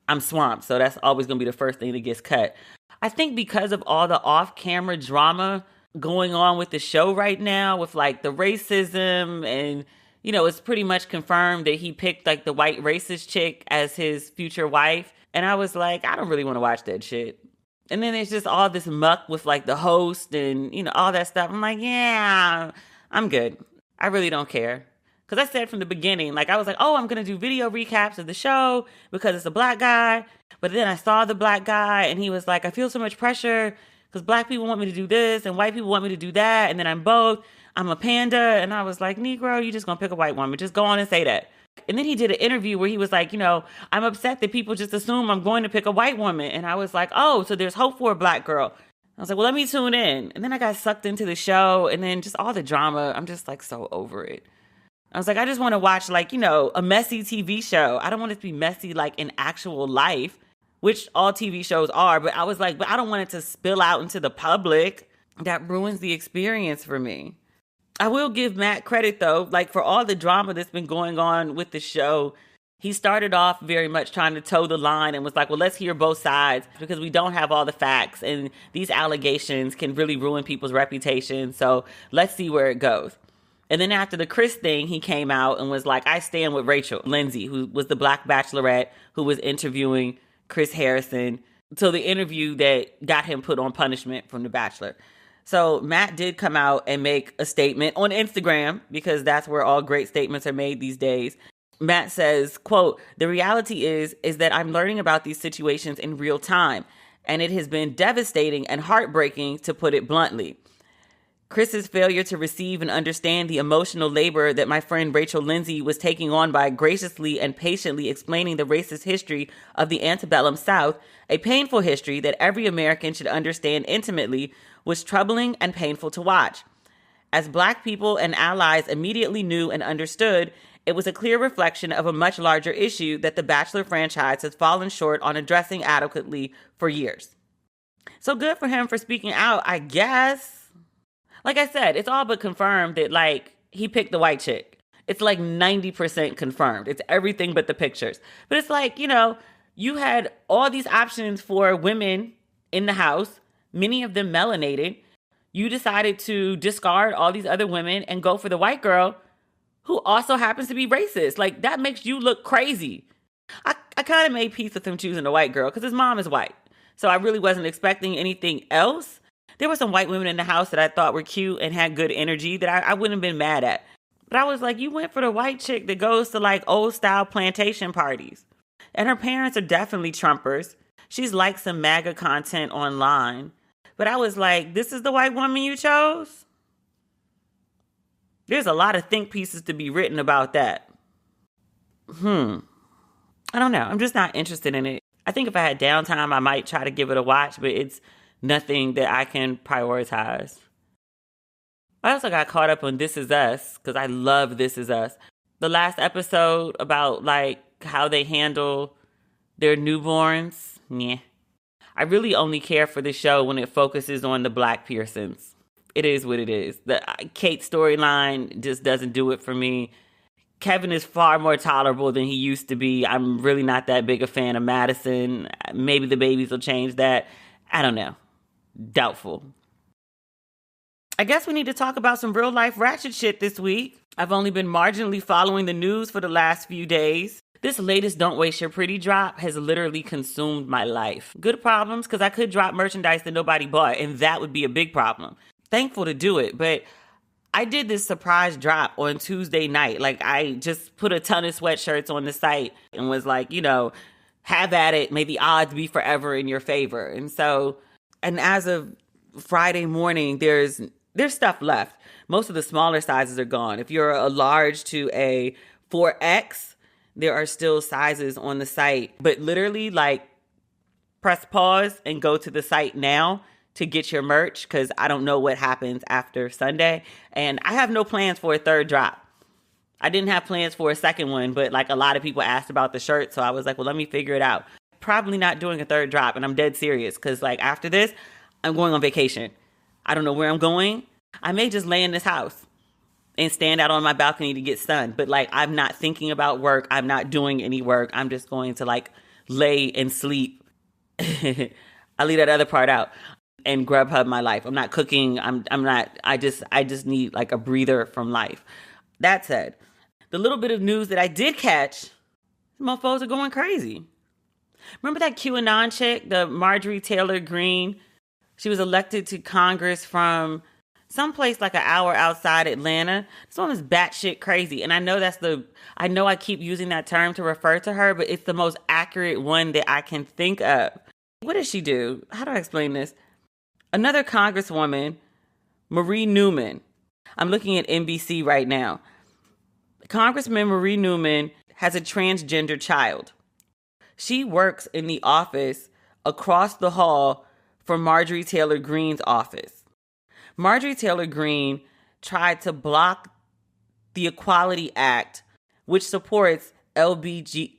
I'm swamped, so that's always going to be the first thing that gets cut. I think because of all the off-camera drama going on with the show right now, with like the racism and, it's pretty much confirmed that he picked like the white racist chick as his future wife. And I was like, I don't really want to watch that shit. And then there's just all this muck with like the host and, all that stuff. I'm like, yeah, I'm good. I really don't care. Because I said from the beginning, like, I was like, oh, I'm going to do video recaps of the show because it's a black guy. But then I saw the black guy and he was like, I feel so much pressure because black people want me to do this and white people want me to do that. And then I'm both. I'm a panda. And I was like, Negro, you just going to pick a white woman. Just go on and say that. And then he did an interview where he was like, I'm upset that people just assume I'm going to pick a white woman. And I was like, oh, so there's hope for a black girl. I was like, well, let me tune in. And then I got sucked into the show and then just all the drama. I'm just like so over it. I was like, I just want to watch like, a messy TV show. I don't want it to be messy like in actual life, which all TV shows are. But I was like, but I don't want it to spill out into the public. That ruins the experience for me. I will give Matt credit, though, like for all the drama that's been going on with the show. He started off very much trying to toe the line and was like, well, let's hear both sides because we don't have all the facts. And these allegations can really ruin people's reputation. So let's see where it goes. And then after the Chris thing, he came out and was like, I stand with Rachel Lindsay, who was the black bachelorette who was interviewing Chris Harrison. So the interview that got him put on punishment from The Bachelor. So Matt did come out and make a statement on Instagram because that's where all great statements are made these days. Matt says, quote, the reality is that I'm learning about these situations in real time, and it has been devastating and heartbreaking, to put it bluntly. Chris's failure to receive and understand the emotional labor that my friend Rachel Lindsay was taking on by graciously and patiently explaining the racist history of the antebellum South, a painful history that every American should understand intimately, was troubling and painful to watch. As Black people and allies immediately knew and understood, it was a clear reflection of a much larger issue that the Bachelor franchise has fallen short on addressing adequately for years. So good for him for speaking out, I guess. Like I said, it's all but confirmed that, like, he picked the white chick. It's like 90% confirmed. It's everything but the pictures. But it's like, you had all these options for women in the house, many of them melanated. You decided to discard all these other women and go for the white girl who also happens to be racist. Like, that makes you look crazy. I kind of made peace with him choosing the white girl because his mom is white. So I really wasn't expecting anything else. There were some white women in the house that I thought were cute and had good energy that I wouldn't have been mad at. But I was like, you went for the white chick that goes to like old style plantation parties. And her parents are definitely Trumpers. She's liked some MAGA content online. But I was like, this is the white woman you chose? There's a lot of think pieces to be written about that. I don't know. I'm just not interested in it. I think if I had downtime, I might try to give it a watch, but it's nothing that I can prioritize. I also got caught up on This Is Us because I love This Is Us. The last episode about like how they handle their newborns. Yeah. I really only care for the show when it focuses on the Black Pearsons. It is what it is. The Kate storyline just doesn't do it for me. Kevin is far more tolerable than he used to be. I'm really not that big a fan of Madison. Maybe the babies will change that. I don't know. Doubtful. I guess we need to talk about some real life ratchet shit this week. I've only been marginally following the news for the last few days. This latest Don't Waste Your Pretty drop has literally consumed my life. Good problems, because I could drop merchandise that nobody bought, and that would be a big problem. Thankful to do it, but I did this surprise drop on Tuesday night. Like, I just put a ton of sweatshirts on the site and was like, have at it. May the odds be forever in your favor. And as of Friday morning, there's stuff left. Most of the smaller sizes are gone. If you're a large to a 4X, there are still sizes on the site. But literally, like, press pause and go to the site now to get your merch, because I don't know what happens after Sunday. And I have no plans for a third drop. I didn't have plans for a second one, but like a lot of people asked about the shirt. So I was like, well, let me figure it out. Probably not doing a third drop. And I'm dead serious, because like after this, I'm going on vacation. I don't know where I'm going. I may just lay in this house and stand out on my balcony to get sun. But like, I'm not thinking about work. I'm not doing any work. I'm just going to like lay and sleep. I'll leave that other part out and Grubhub my life. I'm not cooking. I just need like a breather from life. That said, the little bit of news that I did catch, mofos are going crazy. Remember that QAnon chick, the Marjorie Taylor Greene? She was elected to Congress from someplace like an hour outside Atlanta. This woman's batshit crazy. And I know I keep using that term to refer to her, but it's the most accurate one that I can think of. What does she do? How do I explain this? Another Congresswoman, Marie Newman. I'm looking at NBC right now. Congressman Marie Newman has a transgender child. She works in the office across the hall from Marjorie Taylor Greene's office. Marjorie Taylor Greene tried to block the Equality Act, which supports LGBTQ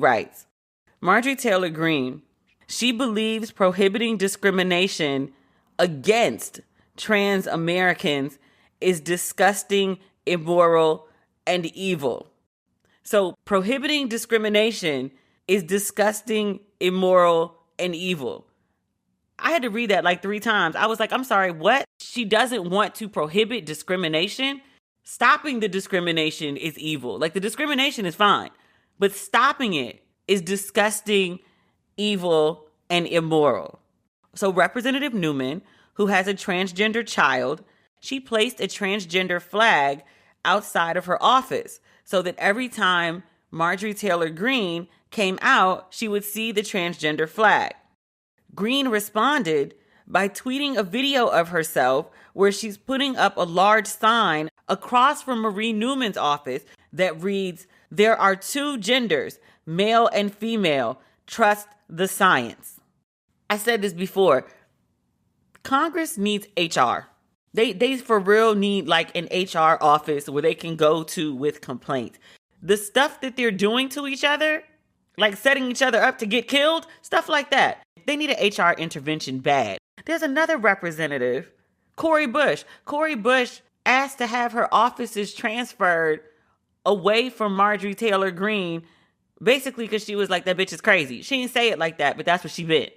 rights. Marjorie Taylor Greene, she believes prohibiting discrimination against trans Americans is disgusting, immoral, and evil. So prohibiting discrimination is disgusting, immoral, and evil. I had to read that like 3 times. I was like, I'm sorry, what? She doesn't want to prohibit discrimination? Stopping the discrimination is evil. Like, the discrimination is fine, but stopping it is disgusting, evil, and immoral. So Representative Newman, who has a transgender child, she placed a transgender flag outside of her office so that every time Marjorie Taylor Greene came out, she would see the transgender flag. Greene responded by tweeting a video of herself where she's putting up a large sign across from Marie Newman's office that reads, "There are 2 genders, male and female. Trust the science." I said this before. Congress needs HR. They for real need like an HR office where they can go to with complaints. The stuff that they're doing to each other, like setting each other up to get killed, stuff like that. They need an HR intervention bad. There's another representative, Cori Bush. Cori Bush asked to have her offices transferred away from Marjorie Taylor Greene, basically because she was like, that bitch is crazy. She didn't say it like that, but that's what she meant.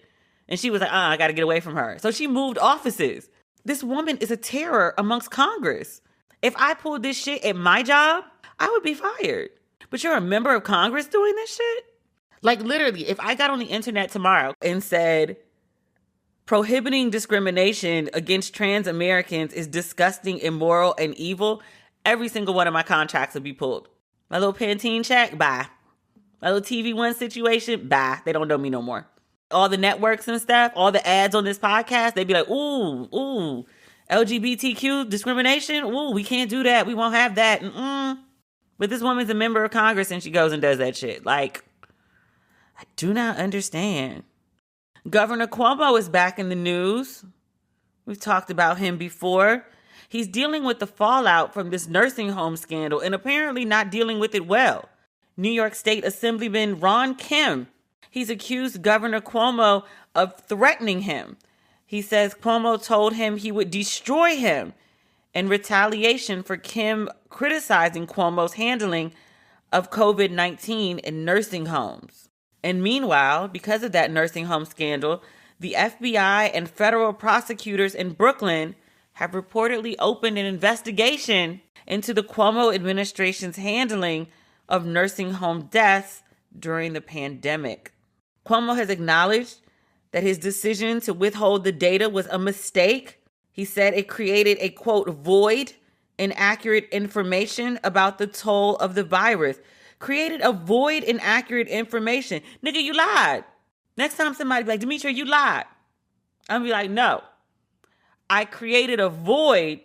And she was like, I got to get away from her. So she moved offices. This woman is a terror amongst Congress. If I pulled this shit at my job, I would be fired. But you're a member of Congress doing this shit? Like, literally, if I got on the internet tomorrow and said, prohibiting discrimination against trans Americans is disgusting, immoral, and evil, every single one of my contracts would be pulled. My little Pantene check, bye. My little TV One situation, bye. They don't know me no more. All the networks and stuff, all the ads on this podcast, they'd be like, ooh, LGBTQ discrimination, ooh, we can't do that. We won't have that. But this woman's a member of Congress and she goes and does that shit. Like, I do not understand. Governor Cuomo is back in the news. We've talked about him before. He's dealing with the fallout from this nursing home scandal and apparently not dealing with it well. New York State Assemblyman Ron Kim, he's accused Governor Cuomo of threatening him. He says Cuomo told him he would destroy him in retaliation for Kim criticizing Cuomo's handling of COVID-19 in nursing homes. And meanwhile, because of that nursing home scandal, the FBI and federal prosecutors in Brooklyn have reportedly opened an investigation into the Cuomo administration's handling of nursing home deaths during the pandemic. Cuomo has acknowledged that his decision to withhold the data was a mistake. He said it created a, quote, void in accurate information about the toll of the virus. created a void in accurate information. Nigga, you lied. Next time somebody be like, Demetria, you lied. I'm be like, no. I created a void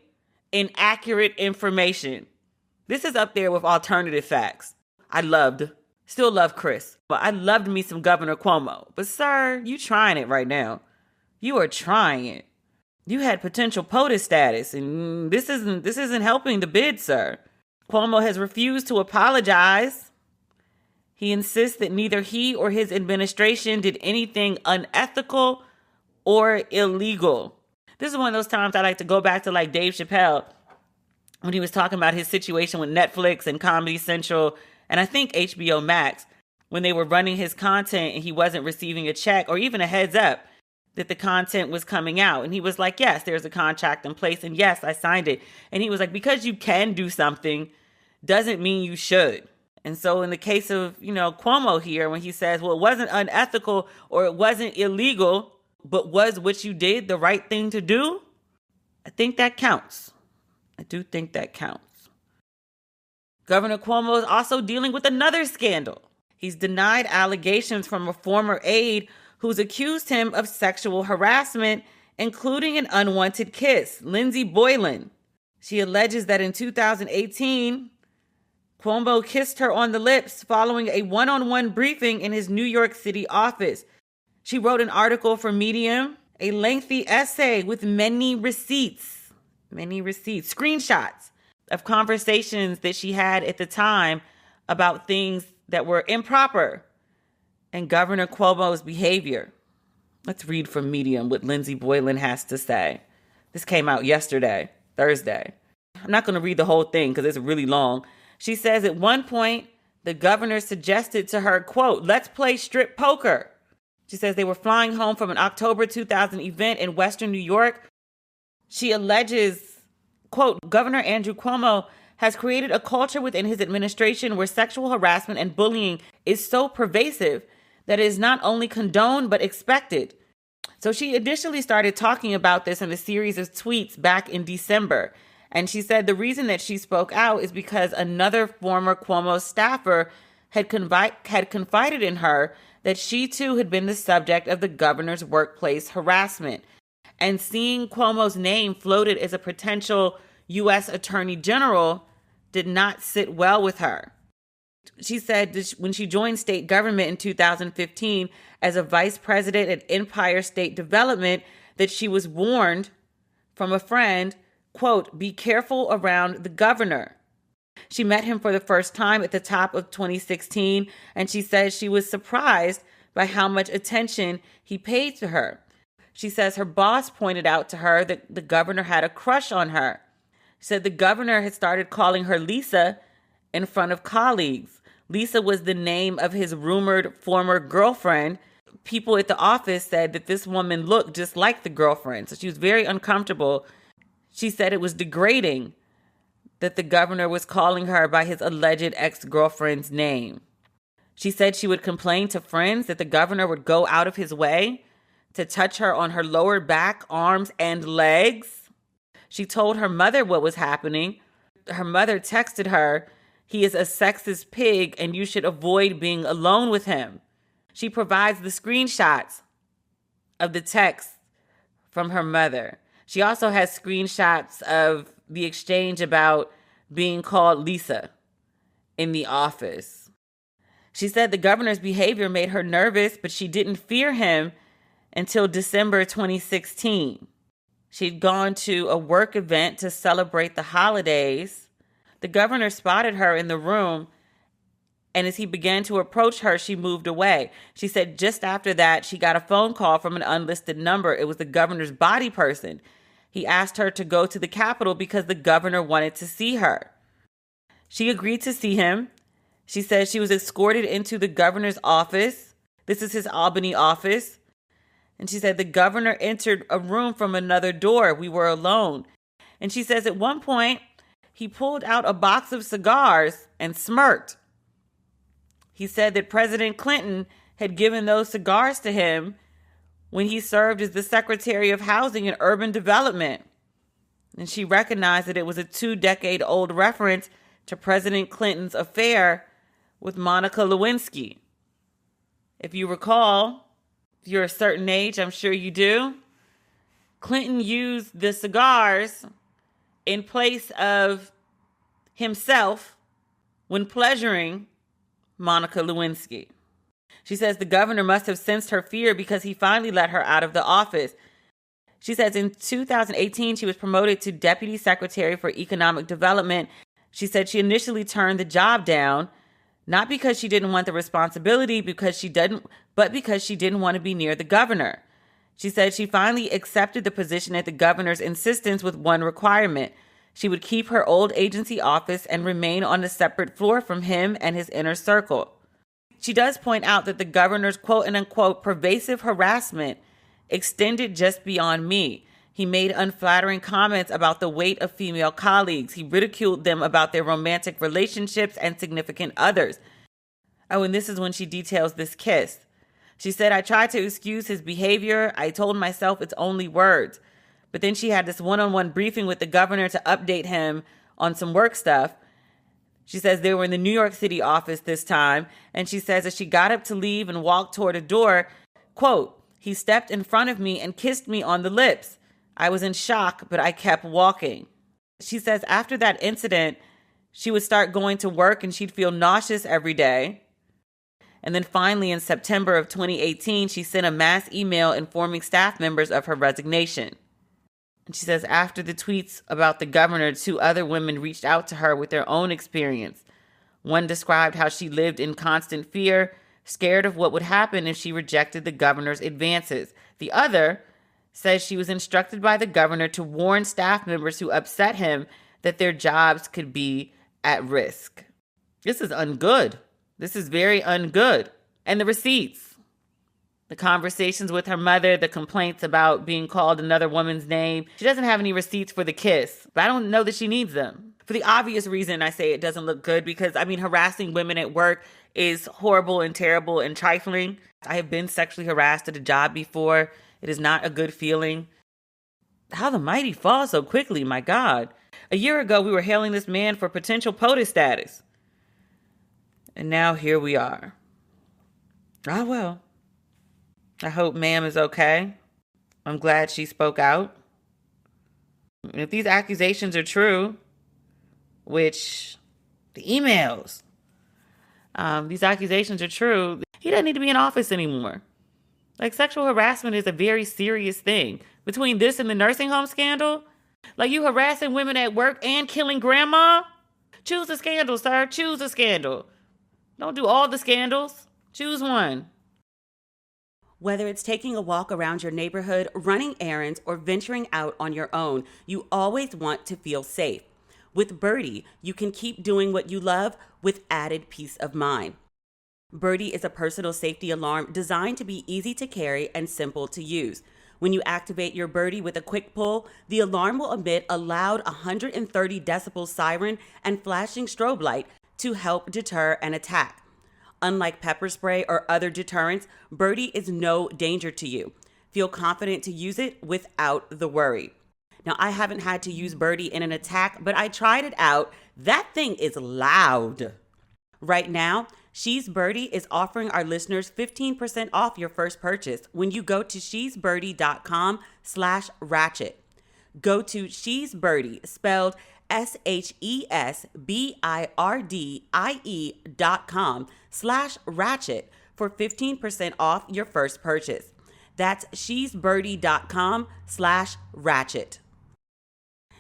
in accurate information. This is up there with alternative facts. Still love Chris, but I loved me some Governor Cuomo. But sir, you trying it right now. You are trying it. You had potential POTUS status, and this isn't helping the bid, sir. Cuomo has refused to apologize. He insists that neither he or his administration did anything unethical or illegal. This is one of those times I like to go back to like Dave Chappelle when he was talking about his situation with Netflix and Comedy Central and I think HBO Max when they were running his content and he wasn't receiving a check or even a heads up that the content was coming out. And he was like, yes, there's a contract in place. And yes, I signed it. And he was like, because you can do something doesn't mean you should. And so in the case of, Cuomo here, when he says, well, it wasn't unethical or it wasn't illegal, but was what you did the right thing to do? I think that counts. I do think that counts. Governor Cuomo is also dealing with another scandal. He's denied allegations from a former aide who's accused him of sexual harassment, including an unwanted kiss, Lindsay Boylan. She alleges that in 2018, Cuomo kissed her on the lips following a one-on-one briefing in his New York City office. She wrote an article for Medium, a lengthy essay with many receipts, screenshots of conversations that she had at the time about things that were improper and Governor Cuomo's behavior. Let's read from Medium what Lindsay Boylan has to say. This came out yesterday, Thursday. I'm not going to read the whole thing because it's really long. She says at one point, the governor suggested to her, quote, let's play strip poker. She says they were flying home from an October 2000 event in Western New York. She alleges, quote, Governor Andrew Cuomo has created a culture within his administration where sexual harassment and bullying is so pervasive that it is not only condoned but expected. So she initially started talking about this in a series of tweets back in December. And she said the reason that she spoke out is because another former Cuomo staffer had confided in her that she too had been the subject of the governor's workplace harassment. And seeing Cuomo's name floated as a potential U.S. Attorney General did not sit well with her. She said when she joined state government in 2015 as a vice president at Empire State Development that she was warned from a friend, quote, be careful around the governor. She met him for the first time at the top of 2016, and she says she was surprised by how much attention he paid to her. She says her boss pointed out to her that the governor had a crush on her. She said the governor had started calling her Lisa in front of colleagues. Lisa was the name of his rumored former girlfriend. People at the office said that this woman looked just like the girlfriend, so she was very uncomfortable. She said it was degrading that the governor was calling her by his alleged ex-girlfriend's name. She said she would complain to friends that the governor would go out of his way to touch her on her lower back, arms, and legs. She told her mother what was happening. Her mother texted her, he is a sexist pig and you should avoid being alone with him. She provides the screenshots of the text from her mother. She also has screenshots of the exchange about being called Lisa in the office. She said the governor's behavior made her nervous, but she didn't fear him until December 2016. She'd gone to a work event to celebrate the holidays. The governor spotted her in the room, and as he began to approach her, she moved away. She said just after that, she got a phone call from an unlisted number. It was the governor's body person. He asked her to go to the Capitol because the governor wanted to see her. She agreed to see him. She said she was escorted into the governor's office. This is his Albany office. And she said the governor entered a room from another door. We were alone. And she says at one point, he pulled out a box of cigars and smirked. He said that President Clinton had given those cigars to him when he served as the Secretary of Housing and Urban Development. And she recognized that it was a 2-decade-old reference to President Clinton's affair with Monica Lewinsky. If you recall, if you're a certain age, I'm sure you do, Clinton used the cigars in place of himself when pleasuring Monica Lewinsky. She says the governor must have sensed her fear because he finally let her out of the office. She says in 2018, she was promoted to Deputy Secretary for Economic Development. She said she initially turned the job down, not because she didn't want the responsibility, but because she didn't want to be near the governor. She said she finally accepted the position at the governor's insistence with one requirement. She would keep her old agency office and remain on a separate floor from him and his inner circle. She does point out that the governor's quote and unquote pervasive harassment extended just beyond me. He made unflattering comments about the weight of female colleagues. He ridiculed them about their romantic relationships and significant others. Oh, and this is when she details this kiss. She said, I tried to excuse his behavior. I told myself it's only words. But then she had this one-on-one briefing with the governor to update him on some work stuff. She says they were in the New York City office this time. And she says as she got up to leave and walked toward a door, quote, he stepped in front of me and kissed me on the lips. I was in shock, but I kept walking. She says after that incident, she would start going to work and she'd feel nauseous every day. And then finally in September of 2018, she sent a mass email informing staff members of her resignation. And she says after the tweets about the governor, 2 other women reached out to her with their own experience. One described how she lived in constant fear, scared of what would happen if she rejected the governor's advances. The other says she was instructed by the governor to warn staff members who upset him that their jobs could be at risk. This is ungood. This is very ungood. And the receipts, the conversations with her mother, the complaints about being called another woman's name. She doesn't have any receipts for the kiss, but I don't know that she needs them. For the obvious reason I say it doesn't look good because, harassing women at work is horrible and terrible and trifling. I have been sexually harassed at a job before. It is not a good feeling. How the mighty fall so quickly, my God. A year ago, we were hailing this man for potential POTUS status. And now here we are. Ah, well. I hope ma'am is okay. I'm glad she spoke out. And if these accusations are true, which the emails, these accusations are true, he doesn't need to be in office anymore. Like, sexual harassment is a very serious thing. Between this and the nursing home scandal, like you harassing women at work and killing grandma? Choose a scandal, sir. Choose a scandal. Don't do all the scandals. Choose one. Whether it's taking a walk around your neighborhood, running errands, or venturing out on your own, you always want to feel safe. With Birdie, you can keep doing what you love with added peace of mind. Birdie is a personal safety alarm designed to be easy to carry and simple to use. When you activate your Birdie with a quick pull, the alarm will emit a loud 130 decibel siren and flashing strobe light to help deter an attack. Unlike pepper spray or other deterrents, Birdie is no danger to you. Feel confident to use it without the worry. Now, I haven't had to use Birdie in an attack, but I tried it out. That thing is loud. Right now, She's Birdie is offering our listeners 15% off your first purchase when you go to shesbirdie.com/ratchet. Go to She's Birdie, spelled SHESBIRDIE.com/ratchet for 15% off your first purchase. That's shesbirdie.com/ratchet.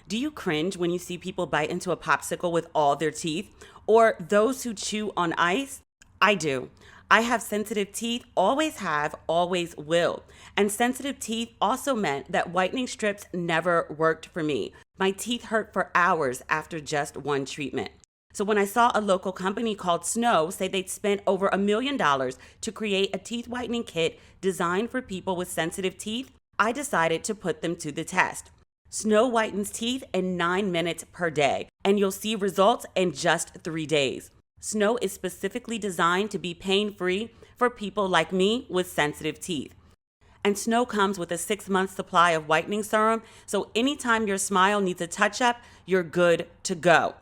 Do you cringe when you see people bite into a popsicle with all their teeth? Or those who chew on ice? I do. I have sensitive teeth, always have, always will. And sensitive teeth also meant that whitening strips never worked for me. My teeth hurt for hours after just one treatment. So when I saw a local company called Snow say they'd spent over $1 million to create a teeth whitening kit designed for people with sensitive teeth, I decided to put them to the test. Snow whitens teeth in 9 minutes per day, and you'll see results in just 3 days. Snow is specifically designed to be pain-free for people like me with sensitive teeth. And Snow comes with a 6-month supply of whitening serum, so anytime your smile needs a touch-up, you're good to go.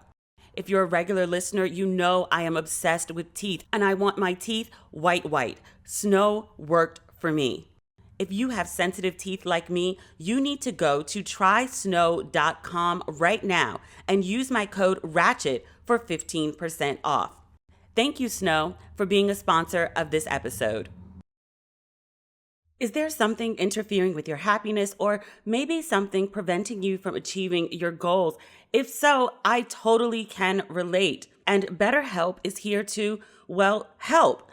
If you're a regular listener, you know I am obsessed with teeth and I want my teeth white. Snow worked for me. If you have sensitive teeth like me, you need to go to trysnow.com right now and use my code RATCHET for 15% off. Thank you, Snow, for being a sponsor of this episode. Is there something interfering with your happiness or maybe something preventing you from achieving your goals? If so, I totally can relate. And BetterHelp is here to, well, help.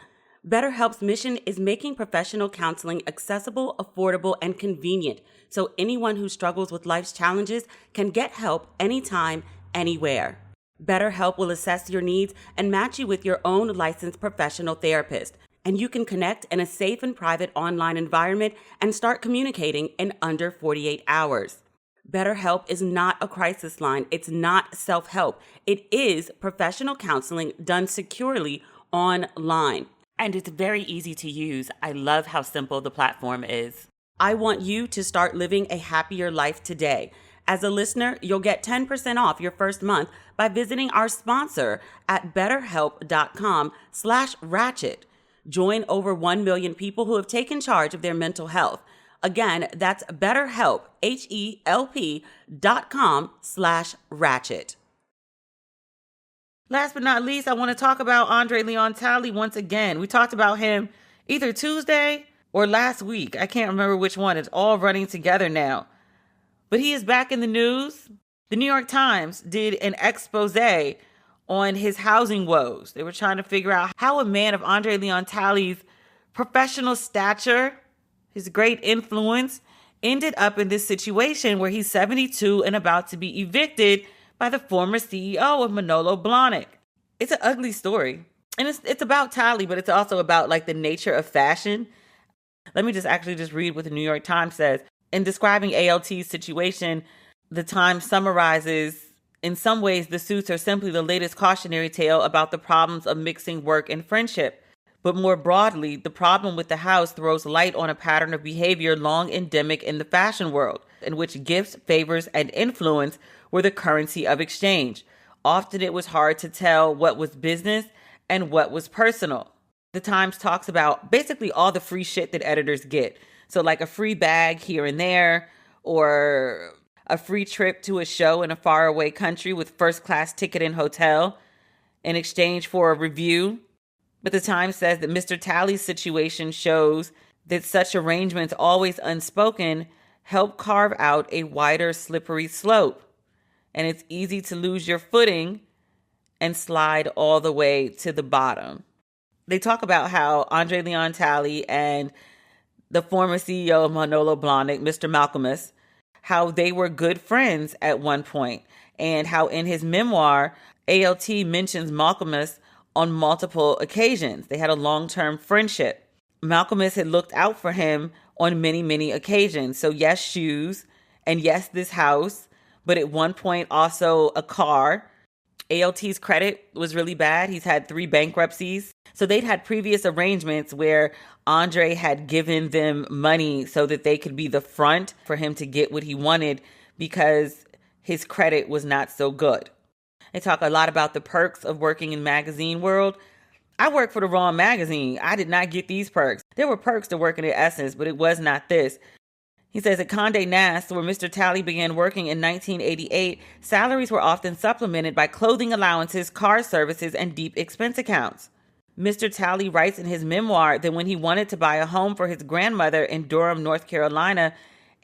BetterHelp's mission is making professional counseling accessible, affordable, and convenient so anyone who struggles with life's challenges can get help anytime, anywhere. BetterHelp will assess your needs and match you with your own licensed professional therapist. And you can connect in a safe and private online environment and start communicating in under 48 hours. BetterHelp is not a crisis line. It's not self-help. It is professional counseling done securely online. And it's very easy to use. I love how simple the platform is. I want you to start living a happier life today. As a listener, you'll get 10% off your first month by visiting our sponsor at betterhelp.com/ratchet. Join over 1 million people who have taken charge of their mental health. Again, that's BetterHelp, HELP.com/ratchet. Last but not least, I want to talk about Andre Leon Talley once again. We talked about him either Tuesday or last week. I can't remember which one. It's all running together now. But he is back in the news. The New York Times did an expose on his housing woes. They were trying to figure out how a man of Andre Leon Talley's professional stature, his great influence, ended up in this situation where he's 72 and about to be evicted by the former CEO of Manolo Blahnik. It's an ugly story. And it's about Talley, but it's also about like the nature of fashion. Let me just read what the New York Times says. In describing ALT's situation, the Times summarizes, in some ways, the suits are simply the latest cautionary tale about the problems of mixing work and friendship. But more broadly, the problem with the house throws light on a pattern of behavior long endemic in the fashion world, in which gifts, favors, and influence were the currency of exchange. Often it was hard to tell what was business and what was personal. The Times talks about basically all the free shit that editors get. So like a free bag here and there, or a free trip to a show in a faraway country with first-class ticket and hotel in exchange for a review. But the Times says that Mr. Talley's situation shows that such arrangements, always unspoken, help carve out a wider slippery slope. And it's easy to lose your footing and slide all the way to the bottom. They talk about how Andre Leon Talley and the former CEO of Manolo Blahnik, Mr. Malcolmus, how they were good friends at one point, and how in his memoir, ALT mentions Malcolmus on multiple occasions. They had a long-term friendship. Malcolmus had looked out for him on many, many occasions. So yes, shoes, and yes, this house, but at one point also a car. ALT's credit was really bad. He's had 3 bankruptcies. So they'd had previous arrangements where Andre had given them money so that they could be the front for him to get what he wanted because his credit was not so good. They talk a lot about the perks of working in magazine world. I worked for the wrong magazine. I did not get these perks. There were perks to working at Essence, but it was not this. He says at Condé Nast, where Mr. Talley began working in 1988, salaries were often supplemented by clothing allowances, car services, and deep expense accounts. Mr. Talley writes in his memoir that when he wanted to buy a home for his grandmother in Durham, North Carolina,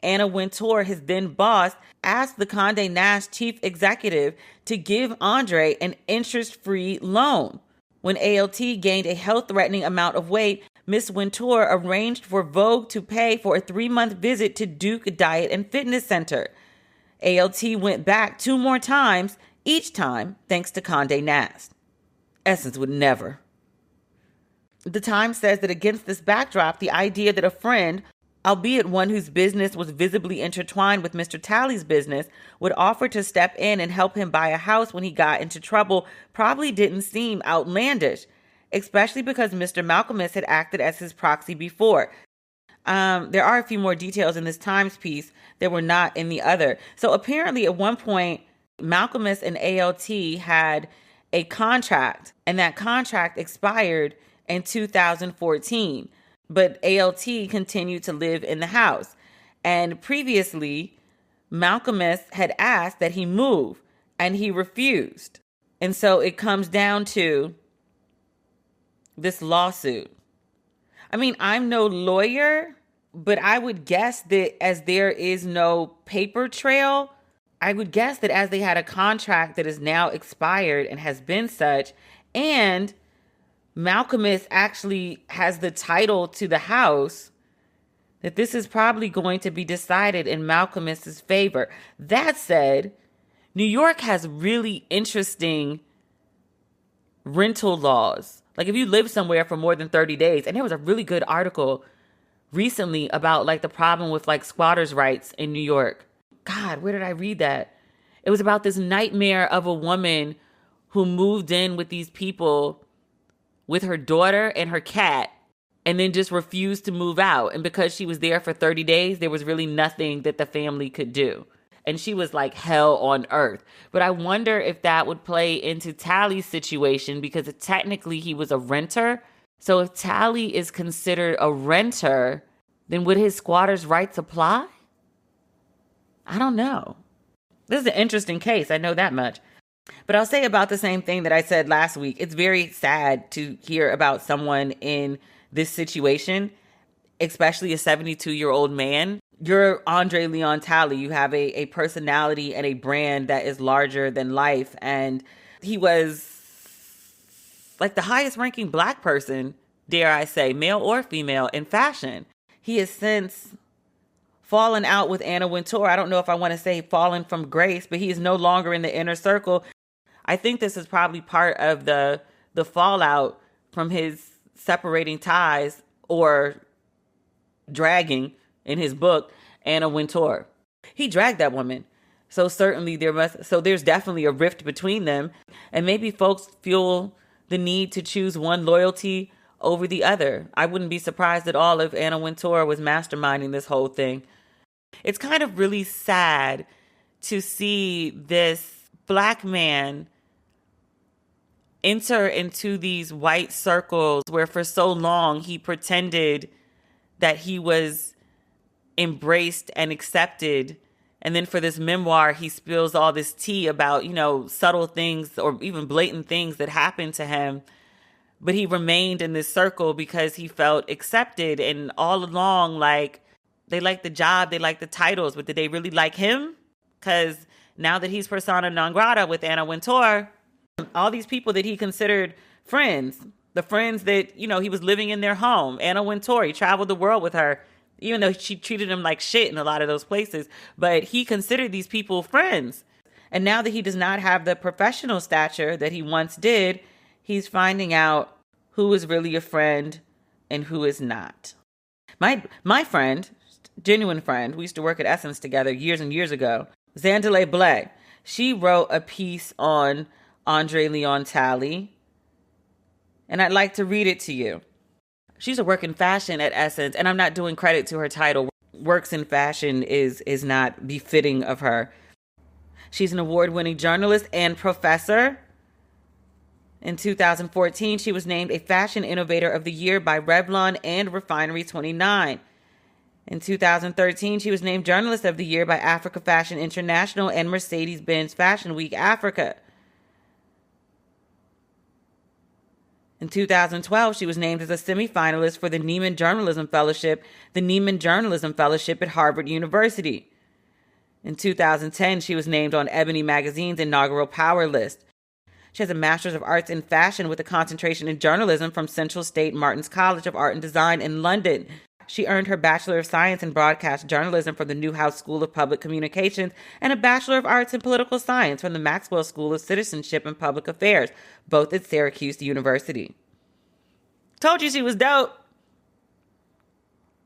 Anna Wintour, his then boss, asked the Condé Nast chief executive to give Andre an interest-free loan. When ALT gained a health-threatening amount of weight, Miss Wintour arranged for Vogue to pay for a 3-month visit to Duke Diet and Fitness Center. ALT went back 2 more times, each time thanks to Condé Nast. Essence would never. The Times says that against this backdrop, the idea that a friend, albeit one whose business was visibly intertwined with Mr. Talley's business, would offer to step in and help him buy a house when he got into trouble probably didn't seem outlandish, especially because Mr. Malcolmus had acted as his proxy before. There are a few more details in this Times piece that were not in the other. So apparently at one point, Malcolm X and ALT had a contract, and that contract expired in 2014. But ALT continued to live in the house. And previously, Malcolm X had asked that he move, and he refused. And so it comes down to this lawsuit. I mean, I'm no lawyer, but I would guess that as there is no paper trail, I would guess that as they had a contract that is now expired and has been such, and Malcolm X actually has the title to the house, that this is probably going to be decided in Malcolm X's favor. That said, New York has really interesting rental laws. Like if you live somewhere for more than 30 days, and there was a really good article recently about like the problem with like squatters' rights in New York. God, where did I read that? It was about this nightmare of a woman who moved in with these people with her daughter and her cat, and then just refused to move out. And because she was there for 30 days, there was really nothing that the family could do. And she was like hell on earth. But I wonder if that would play into Talley's situation, because technically he was a renter. So if Talley is considered a renter, then would his squatter's rights apply? I don't know. This is an interesting case. I know that much. But I'll say about the same thing that I said last week. It's very sad to hear about someone in this situation, especially a 72-year-old man. You're Andre Leon Talley. You have a personality and a brand that is larger than life. And he was like the highest ranking Black person, dare I say, male or female, in fashion. He has since fallen out with Anna Wintour. I don't know if I want to say fallen from grace, but he is no longer in the inner circle. I think this is probably part of the fallout from his separating ties or dragging, in his book, Anna Wintour. He dragged that woman. So certainly there's definitely a rift between them. And maybe folks feel the need to choose one loyalty over the other. I wouldn't be surprised at all if Anna Wintour was masterminding this whole thing. It's kind of really sad to see this Black man enter into these white circles where for so long he pretended that he was embraced and accepted. And then for this memoir, he spills all this tea about, subtle things or even blatant things that happened to him. But he remained in this circle because he felt accepted. And all along, like, they liked the job, they liked the titles, but did they really like him? Because now that he's persona non grata with Anna Wintour, all these people that he considered friends, the friends that, he was living in their home, Anna Wintour, he traveled the world with her, even though she treated him like shit in a lot of those places. But he considered these people friends. And now that he does not have the professional stature that he once did, he's finding out who is really a friend and who is not. My friend, genuine friend, we used to work at Essence together years and years ago, Zandale Blay, she wrote a piece on Andre Leon Talley, and I'd like to read it to you. She's a work in fashion at Essence, and I'm not doing credit to her title. Works in fashion is not befitting of her. She's an award-winning journalist and professor. In 2014, she was named a Fashion Innovator of the Year by Revlon and Refinery 29. In 2013, she was named Journalist of the Year by Africa Fashion International and Mercedes-Benz Fashion Week Africa. In 2012, she was named as a semifinalist for the Neiman Journalism Fellowship at Harvard University. In 2010, she was named on Ebony Magazine's inaugural Power List. She has a Master's of Arts in Fashion with a concentration in journalism from Central State Martin's College of Art and Design in London. She earned her Bachelor of Science in Broadcast Journalism from the Newhouse School of Public Communications and a Bachelor of Arts in Political Science from the Maxwell School of Citizenship and Public Affairs, both at Syracuse University. Told you she was dope.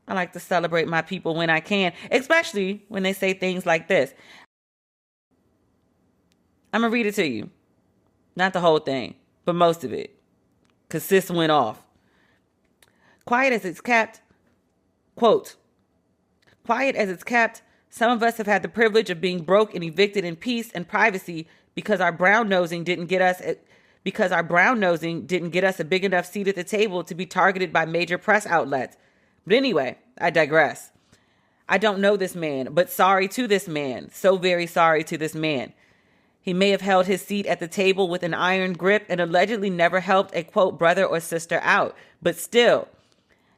I like to celebrate my people when I can, especially when they say things like this. I'm going to read it to you. Not the whole thing, but most of it. Because sis went off. Quiet as it's kept, quote, quiet as it's kept, Some of us have had the privilege of being broke and evicted in peace and privacy because our brown nosing didn't get us a big enough seat at the table to be targeted by major press outlets. But anyway, I digress. I don't know this man, but sorry to this man. So very sorry to this man. He may have held his seat at the table with an iron grip and allegedly never helped a, quote, brother or sister out. But still,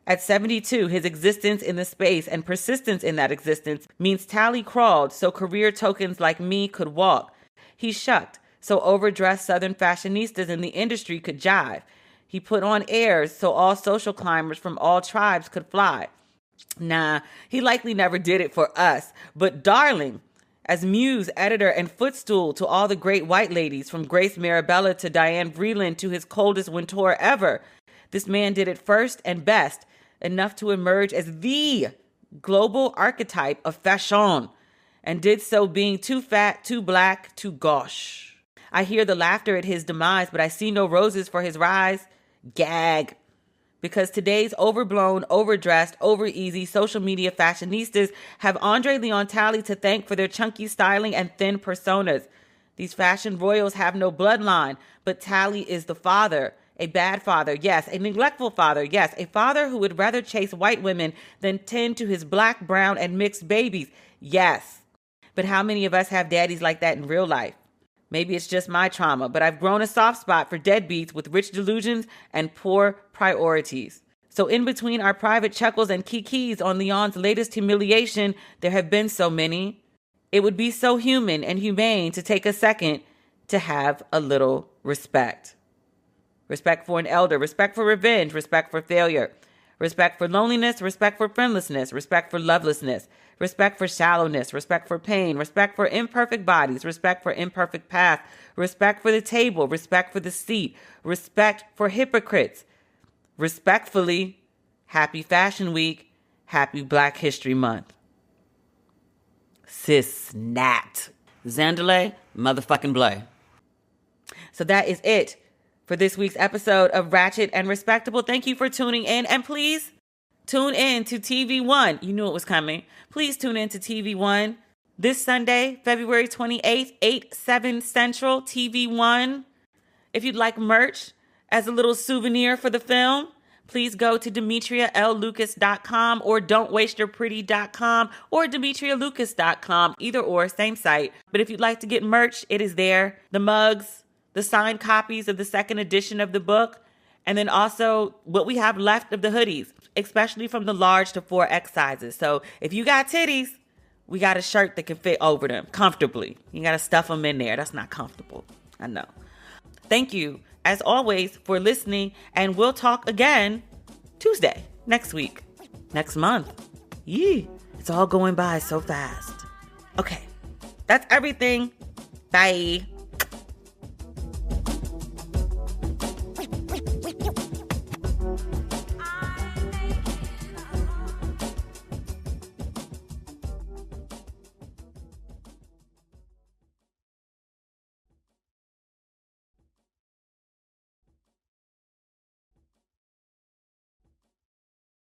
at 72, his existence in the space and persistence in that existence means Talley crawled so career tokens like me could walk. He shucked so overdressed Southern fashionistas in the industry could jive. He put on airs so all social climbers from all tribes could fly. Nah, he likely never did it for us. But darling, as muse, editor, and footstool to all the great white ladies, from Grace Marabella to Diane Vreeland to his coldest winter ever, this man did it first and best, enough to emerge as the global archetype of fashion, and did so being too fat, too black, too gauche. I hear the laughter at his demise, but I see no roses for his rise. Gag. Because today's overblown, overdressed, over-easy social media fashionistas have Andre Leon Talley to thank for their chunky styling and thin personas. These fashion royals have no bloodline, but Talley is the father. A bad father, yes. A neglectful father, yes. A father who would rather chase white women than tend to his black, brown, and mixed babies, yes. But how many of us have daddies like that in real life? Maybe it's just my trauma, but I've grown a soft spot for deadbeats with rich delusions and poor priorities. So in between our private chuckles and kikis on Leon's latest humiliation, there have been so many. It would be so human and humane to take a second to have a little respect. Respect for an elder, respect for revenge, respect for failure, respect for loneliness, respect for friendlessness, respect for lovelessness, respect for shallowness, respect for pain, respect for imperfect bodies, respect for imperfect paths, respect for the table, respect for the seat, respect for hypocrites. Respectfully, happy Fashion Week, happy Black History Month. Sis snapped. Zandalay, motherfucking blay. So that is it for this week's episode of Ratchet and Respectable. Thank you for tuning in, and please tune in to TV1. You knew it was coming. Please tune in to TV1 this Sunday, February 28th, 8/7 Central, TV1. If you'd like merch as a little souvenir for the film, please go to demetriallucas.com or don'twasteyourpretty.com or demetrialucas.com. Either or, same site. But if you'd like to get merch, it is there. The mugs, the signed copies of the second edition of the book, and then also what we have left of the hoodies, especially from the large to 4X sizes. So if you got titties, we got a shirt that can fit over them comfortably. You got to stuff them in there. That's not comfortable. I know. Thank you, as always, for listening, and we'll talk again Tuesday, next week, next month. Yee, it's all going by so fast. Okay, that's everything. Bye.